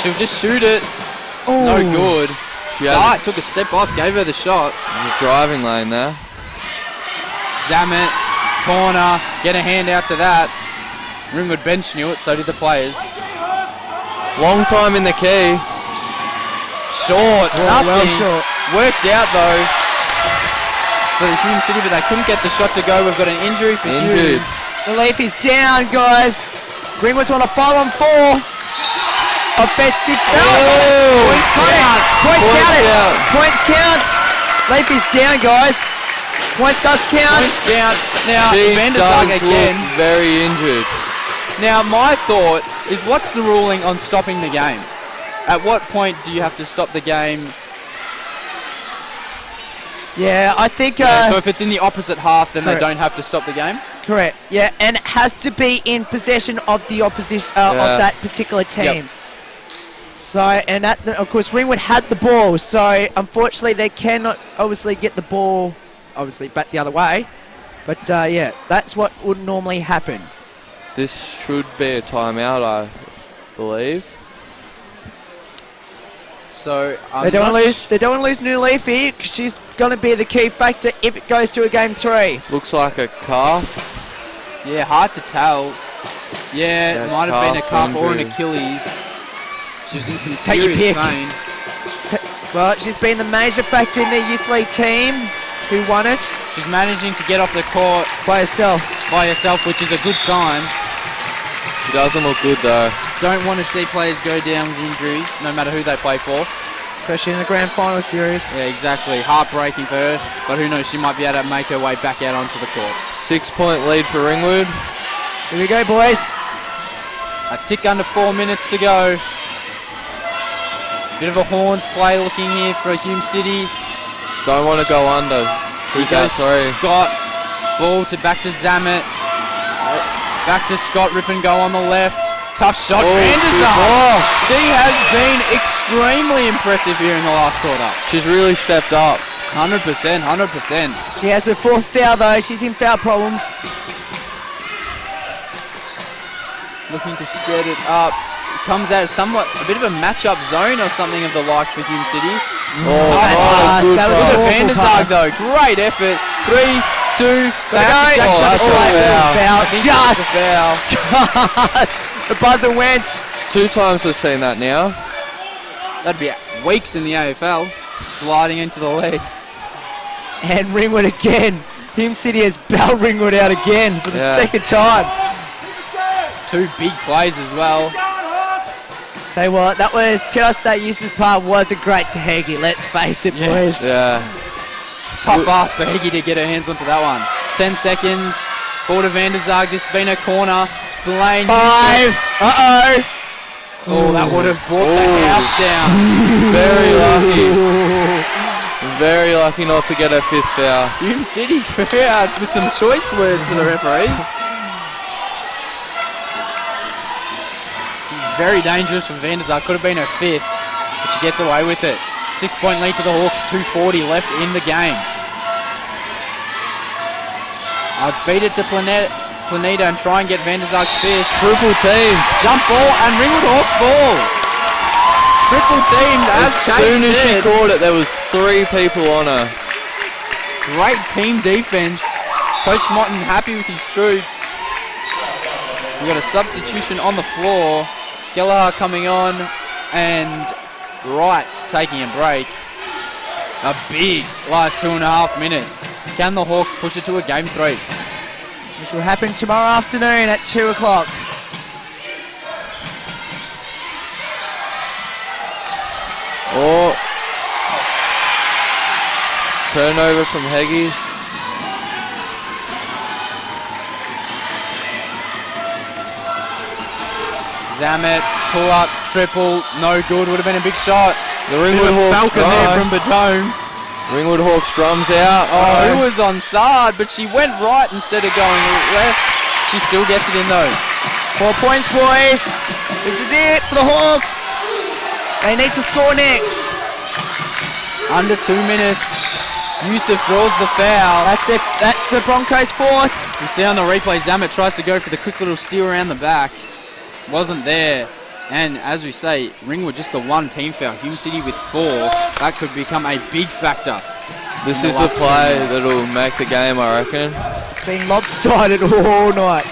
She'll just shoot it. Ooh. No good. She had Sard took a step off, gave her the shot. the driving lane there. Zamet, corner, get a hand out to that. Ringwood bench knew it, so did the players. Long time in the key. Short, nothing. well short. Worked out though for the Hume City, but they couldn't get the shot to go. We've got an injury for Injured. Hume. The leaf is down, guys. Ringwood's on a 5-on-4. Offensive foul. Points count. Points count. Leaf is down, guys. Points does count. Points count. Now, She Vanderzag does again. look very injured. Now, my thought is, what's the ruling on stopping the game? At what point do you have to stop the game? Yeah, I think. So if it's in the opposite half, then correct. they don't have to stop the game? Correct. Yeah, and it has to be in possession of the opposition of that particular team. Yep. So, and that, of course, Ringwood had the ball. So, unfortunately, they cannot obviously get the ball, obviously, back the other way. But yeah, that's what would normally happen. This should be a timeout, I believe. So They don't want to lose New Leaf here, 'cause she's going to be the key factor if it goes to a game 3. Looks like a calf. Yeah, hard to tell. Yeah, Yeah, it might have been a calf calf or an injury. Achilles. She's in some Take your serious pick. pain. Well, she's been the major factor in the youth league team who won it She's managing to get off the court by herself. by herself, which is a good sign. She doesn't look good though. Don't want to see players go down with injuries, no matter who they play for. Especially in the grand final series. Yeah, exactly. Heartbreaking for her, but who knows, she might be able to make her way back out onto the court. 6-point lead for Ringwood. Here we go, boys. A tick under 4 minutes to go. Bit of a horns play looking here for Hume City. Don't want to go under. He Shoot that goes three. Scott. Ball back to Zamet. Back to Scott. Rip and go on the left. Tough shot. Vanderzak. She has been extremely impressive here in the last quarter. She's really stepped up. 100%, 100%. She has her 4th foul though. She's in foul problems. Looking to set it up. Comes out somewhat a bit of a match-up zone or something of the like for Hume City. Good that was pass. an awful Vanderzak pass. though, great effort. 3, 2, they have to That's a foul. Foul. I think it was a foul. Just. The buzzer went. It's 2 times we've seen that now. That'd be weeks in the AFL. Sliding into the legs. And Ringwood again. Hume City has bailed Ringwood out again for the second time. 2 big plays as well. Tell you what, that was Chelsea State Eustace Park wasn't great to Heggie, let's face it, boys. Yeah. Tough ask for Heggie to get her hands onto that one. 10 seconds. Ball to Vanderzak. This has been a corner. Spillane. 5. Uh-oh. Oh, that would have brought the house down. Very lucky. Very lucky not to get her 5th foul. Hume City fouls with some choice words for the referees. Very dangerous from Vanderzak. Could have been her 5th, but she gets away with it. 6-point lead to the Hawks. 2:40 left in the game. I'd feed it to Planeta and try and get Vanderzak's 5th. Triple team. Jump ball and Ringwood Hawks ball. Triple teamed As soon as she caught it, there was 3 people on her. Great team defense. Coach Motton happy with his troops. We've got a substitution on the floor. Gallagher coming on and Wright taking a break. A big last 2.5 minutes. Can the Hawks push it to a game 3? Which will happen tomorrow afternoon at 2 o'clock. Oh. Turnover from Heggie. Zamet, pull up, triple, no good, would have been a big shot. The Ringwood Hawks Falcon there from Badone. Ringwood Hawks drums out. Oh, it was on Sard, but she went right instead of going left. She still gets it in though. 4 points, boys. This is it for the Hawks. They need to score next. Under 2 minutes. Yusuf draws the foul. That's the Broncos' 4th. You see on the replay, Zamet tries to go for the quick little steal around the back. Wasn't there. And as we say, Ringwood just the 1 team foul. Hume City with 4. That could become a big factor. This is the play that'll make the game, I reckon. It's been lopsided all night.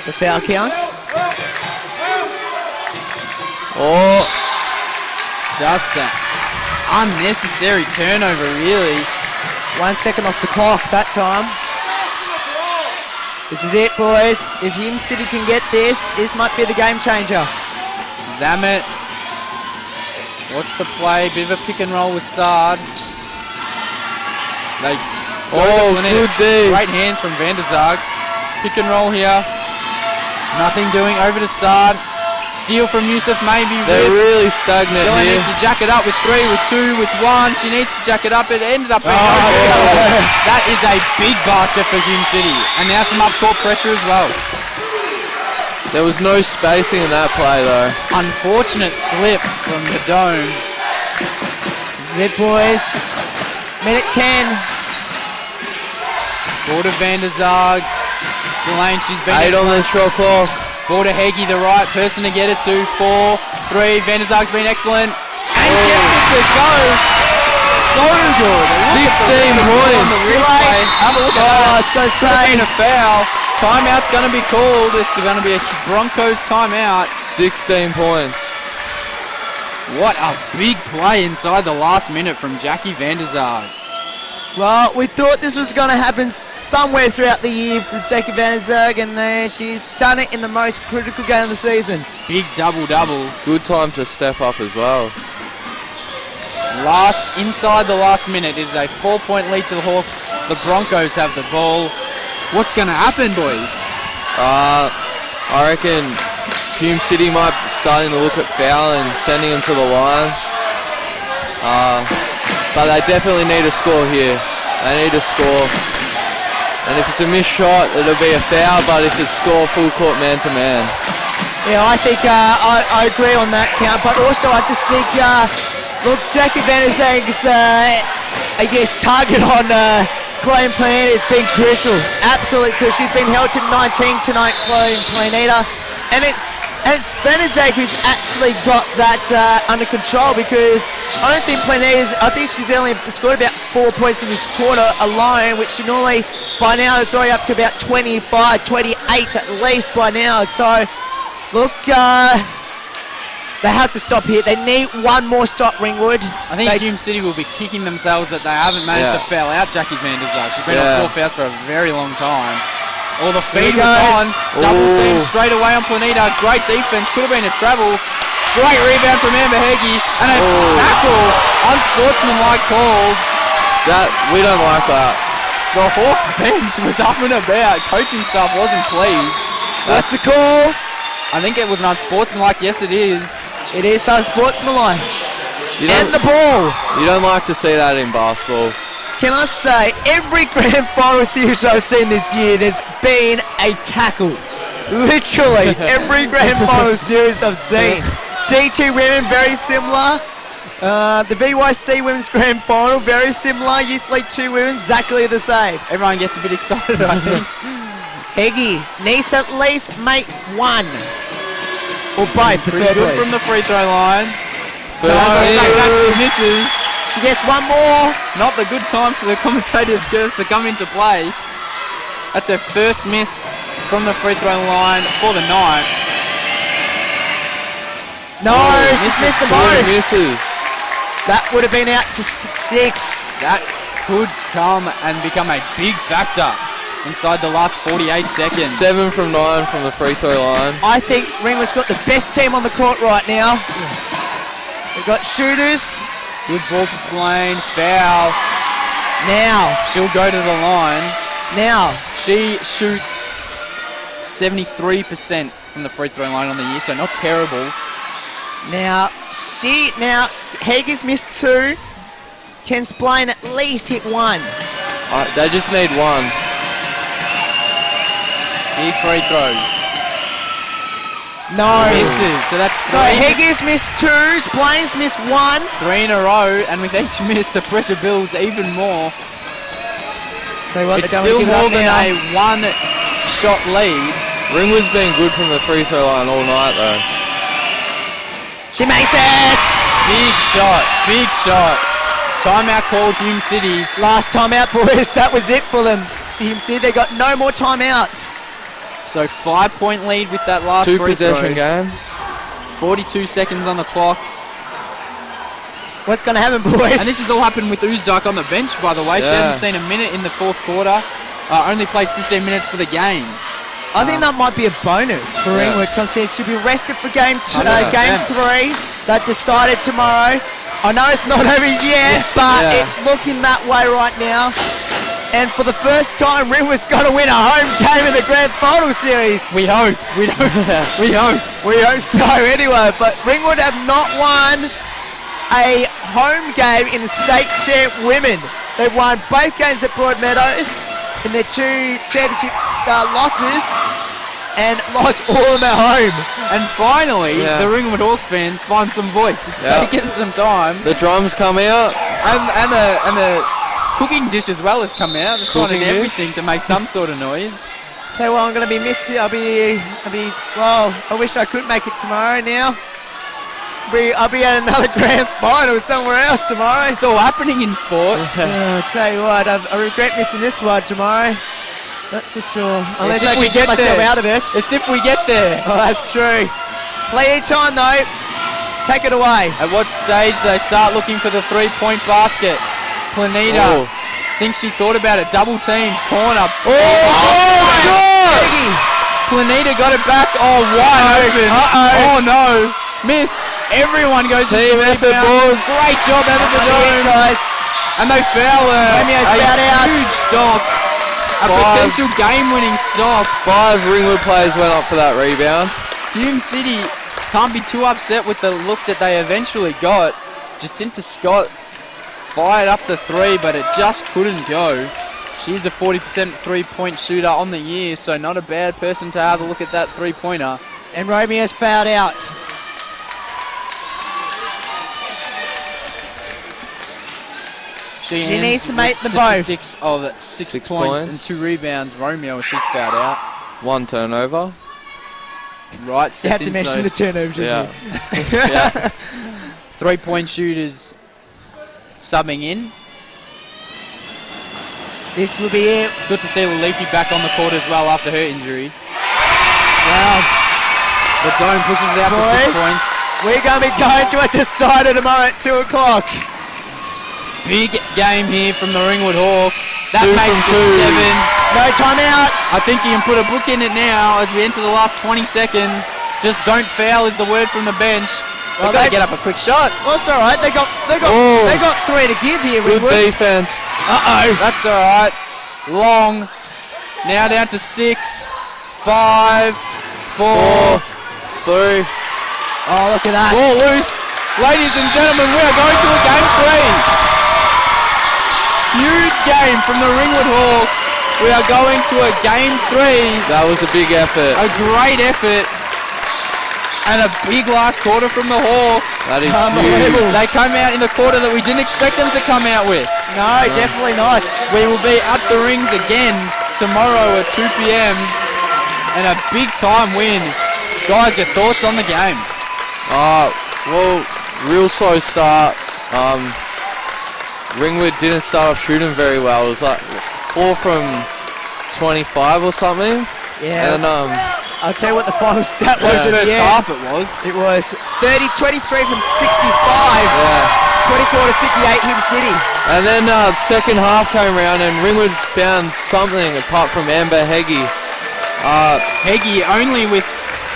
The foul count. Oh. Just an unnecessary turnover, really. 1 second off the clock that time. This is it, boys. If Hume City can get this might be the game changer. Zamet. What's the play? Bit of a pick and roll with Sard. They good D. Great hands from Vanderzak. Pick and roll here. Nothing doing. Over to Sard. Steal from Yusuf, maybe. They're really stagnant Dylan here. needs to jack it up with 3, with 2, with 1. She needs to jack it up. It ended up being That is a big basket for Hume City. And now some up-court pressure as well. There was no spacing in that play, though. Unfortunate slip from the dome. This is it, boys. Minute 10. Ball to Vanderzak. Spillane, she's been 8 on the shot clock. Ball to Heggie, the right person to get it to. 4, 3. Vanderzak's been excellent. And gets it to go. So good. 16 points. Have a look at that. It's going to Could have say. been a foul. Timeout's going to be called. It's going to be a Broncos timeout. 16 points. What a big play inside the last minute from Jackie Vanderzak. Well, we thought this was going to happen somewhere throughout the year with Jackie Vanderzak, and she's done it in the most critical game of the season. Big double-double. Good time to step up as well. Inside the last minute, it is a 4-point lead to the Hawks. The Broncos have the ball. What's going to happen, boys? I reckon Hume City might be starting to look at fouling, sending them to the line. But they definitely need a score here. They need a score. And if it's a missed shot, it'll be a foul, but if it's score full court man-to-man. Yeah, I think I agree on that count, but also I just think, look, Jackie Van Zeg's, I guess, target on Chloe Planeta has been crucial, absolutely crucial. She's been held to 19 tonight, Chloe Planeta, and it's Van Zeg who's actually got that under control, because I don't think I think she's only scored about 4 points in this quarter alone, which she normally, by now, it's already up to about 25, 28 at least by now. So, look, they have to stop here. They need one more stop, Ringwood. I think Hume City will be kicking themselves that they haven't managed to foul out Jackie Van Zeg. She's been on 4 fouls for a very long time. Oh, the feed was on. Double team straight away on Planeta. Great defense. Could have been a travel. Great rebound from Amber Heggie. And a tackle. Unsportsmanlike call. We don't like that. The Hawks bench was up and about. Coaching staff wasn't pleased. That's the call. I think it was an unsportsmanlike. Yes, it is. It is unsportsmanlike. And the ball. You don't like to see that in basketball. Can I say, every grand final series I've seen this year, there's been a tackle. Literally, every grand final series I've seen. D2 women, very similar. The BYC women's grand final, very similar. Youth League 2 women, exactly the same. Everyone gets a bit excited, I think. Heggie needs to at least make one. Or both, Pretty good from the free throw line. First she misses. She gets one more. Not the good time for the commentator's curse to come into play. That's her first miss from the free throw line for the night. No, she's missed the both. Misses. That would have been out to 6. That could come and become a big factor inside the last 48 seconds. 7 from 9 from the free throw line. I think Ringwood's got the best team on the court right now. We've got shooters. Good ball to Splain. Foul. Now. She'll go to the line. Now. She shoots 73% from the free throw line on the year, so not terrible. Now, Haggis missed 2. Can Splain at least hit 1? They just need 1. Big free throws. No. Misses. So that's 3. So Haggis missed 2. Splain's missed 1. 3 in a row, and with each miss, the pressure builds even more. So what, it's still more than a 1-shot lead. Ringwood's been good from the free throw line all night, though. She makes it! Big shot. Big shot. Timeout called Hume City. Last timeout, boys. That was it for them. Hume City, they got no more timeouts. So 5-point lead with that last 2 free possession throw. game. 42 seconds on the clock. What's going to happen, boys? And this has all happened with Uzdike on the bench, by the way. She hasn't seen a minute in the 4th quarter. Only played 15 minutes for the game. I think that might be a bonus for Ringwood, because she'll be rested for game 3 that decided tomorrow. I know it's not over yet, but it's looking that way right now. And for the first time, Ringwood's going to win a home game in the grand final series. We hope. We hope. We hope so anyway. But Ringwood have not won a home game in the state champ women. They've won both games at Broadmeadows in their 2 championship losses, and lost all of them at home. And finally, the Ringwood Hawks fans find some voice. It's taken some time. The drums come out. And the cooking dish as well has come out. They're finding everything to make some sort of noise. Tell you what, I'm going to be missed. Well, I wish I could make it tomorrow now. I'll be at another grand final somewhere else tomorrow. It's all happening in sport. Tell you what, I regret missing this one tomorrow. That's for sure. Unless if I we can get myself out of it. It's if we get there. Oh, that's true. Play time though. Take it away. At what stage they start looking for the 3-point basket? Planeta thinks she thought about it. Double teamed corner. Oh my God! Planeta got it back. Oh, wide open. Oh no. Missed. Everyone goes team effort, boys. Great job, Everton, guys. And they foul her. A huge stop. A potential game-winning stop. 5 Ringwood players went up for that rebound. Hume City can't be too upset with the look that they eventually got. Jacinta Scott fired up the 3, but it just couldn't go. She's a 40% three-point shooter on the year, so not a bad person to have a look at that three-pointer. And Romeo's fouled out. She needs to make them both. Statistics of 6 points and 2 rebounds. Romeo, she's fouled out. 1 turnover. Right, You have steps to in. mention So the turnovers. Yeah. yeah. 3-point shooters subbing in. This will be it. Good to see Leafy back on the court as well after her injury. Well, The Dome pushes it out to 6 boys, points. we're going to be going to a decider tomorrow at 2 o'clock. Big game here from the Ringwood Hawks. That 2 makes from it 2. 7. No timeouts. I think you can put a book in it now as we enter the last 20 seconds. Just don't foul is the word from the bench. Well, They've got to get up a quick shot. Well, it's all right. They got 3 to give here. Good Ringwood. defense. Uh-oh. That's all right. Long. Now down to 6, 5, 4. 3. Oh, look at that. Ball loose. Ladies and gentlemen, we are going to a game 3. Huge game from the Ringwood Hawks. We are going to a game 3. That was a big effort. A great effort. And a big last quarter from the Hawks. That is Unbelievable. huge. They come out in the quarter that we didn't expect them to come out with. No, definitely not. We will be at the rings again tomorrow at 2 p.m. and a big time win. Guys, your thoughts on the game? Well, real slow start. Ringwood didn't start off shooting very well. It was like 4 from 25 or something. Yeah. And I'll tell you what the final stat was The at first the end. half it was. It was 23 from 65, yeah. 24 to 58 Hume City. And then second half came around and Ringwood found something apart from Amber Heggie. Heggie only with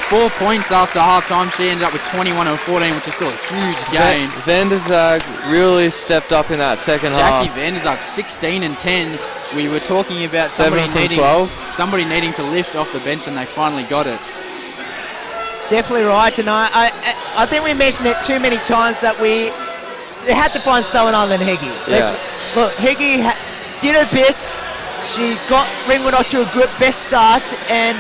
4 points after half-time. She ended up with 21 and 14, which is still a huge game. Van der Zag really stepped up in that second Jackie half. Van der Zag, 16 and 10. We were talking about 7 from 12. somebody needing to lift off the bench, and they finally got it. Definitely right, and I think we mentioned it too many times that they had to find someone other than Heggie. Yeah. Look, Heggie did her bit. She got Ringwood off to a good best start, and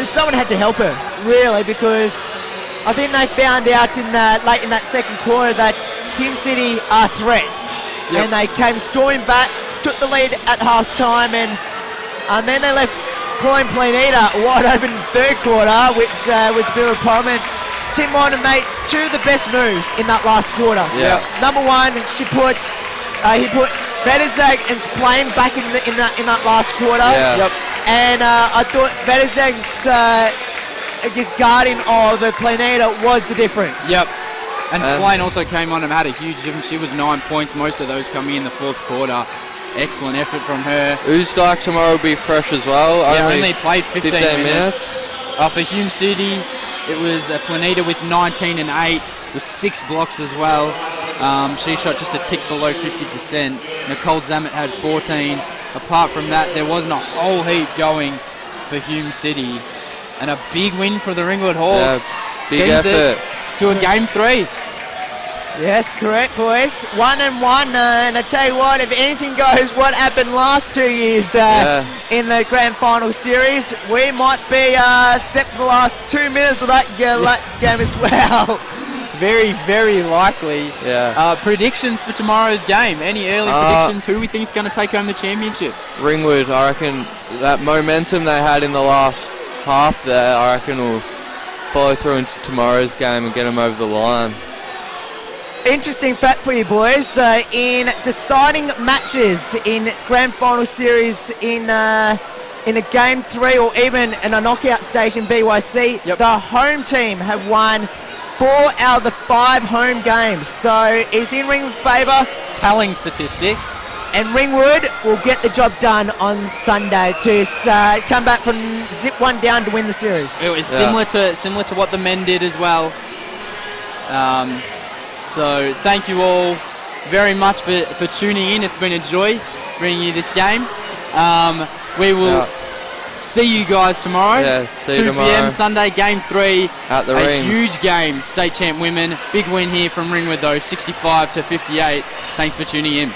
someone had to help her really, because I think they found out late in that second quarter that Hume City are threats, and they came storming back, took the lead at half time, and then they left Pauline Planeta wide open in the third quarter, which was a bit of a problem. And Tim Wyman made 2 of the best moves in that last quarter. Yeah. Number 1, he put Vedezag and Splain back in that last quarter. Yeah. Yep. And I thought Vedezag's guarding of Planeta was the difference. Yep. And Splain also came on and had a huge difference. She was 9 points, most of those coming in the fourth quarter. Excellent effort from her. Oostdijk tomorrow will be fresh as well. Yeah, only played 15 minutes. For Hume City, it was Planeta with 19 and 8, with 6 blocks as well. She shot just a tick below 50%. Nicole Zammit had 14. Apart from that, there wasn't a whole heap going for Hume City. And a big win for the Ringwood Hawks. Yeah, big Sends effort. it to a game 3. Yes, correct, boys. 1-1, and I tell you what, if anything goes what happened last 2 years in the grand final series, we might be set for the last 2 minutes of that game as well. Very, very likely. Yeah. Predictions for tomorrow's game. Any early predictions? Who we think is going to take home the championship? Ringwood, I reckon that momentum they had in the last half there, I reckon will follow through into tomorrow's game and get them over the line. Interesting fact for you boys, in deciding matches in grand final series in a game 3 or even in a knockout stage in BYC, the home team have won 4 out of the 5 home games. So it's in Ringwood's favour. Telling statistic. And Ringwood will get the job done on Sunday to come back from zip 1 down to win the series. It was similar to what the men did as well. So thank you all very much for tuning in. It's been a joy bringing you this game. We will see you guys tomorrow. Yeah, see you 2 tomorrow. p.m. Sunday, game 3. At the a rings. Huge game, state champ women. Big win here from Ringwood though, 65 to 58. Thanks for tuning in.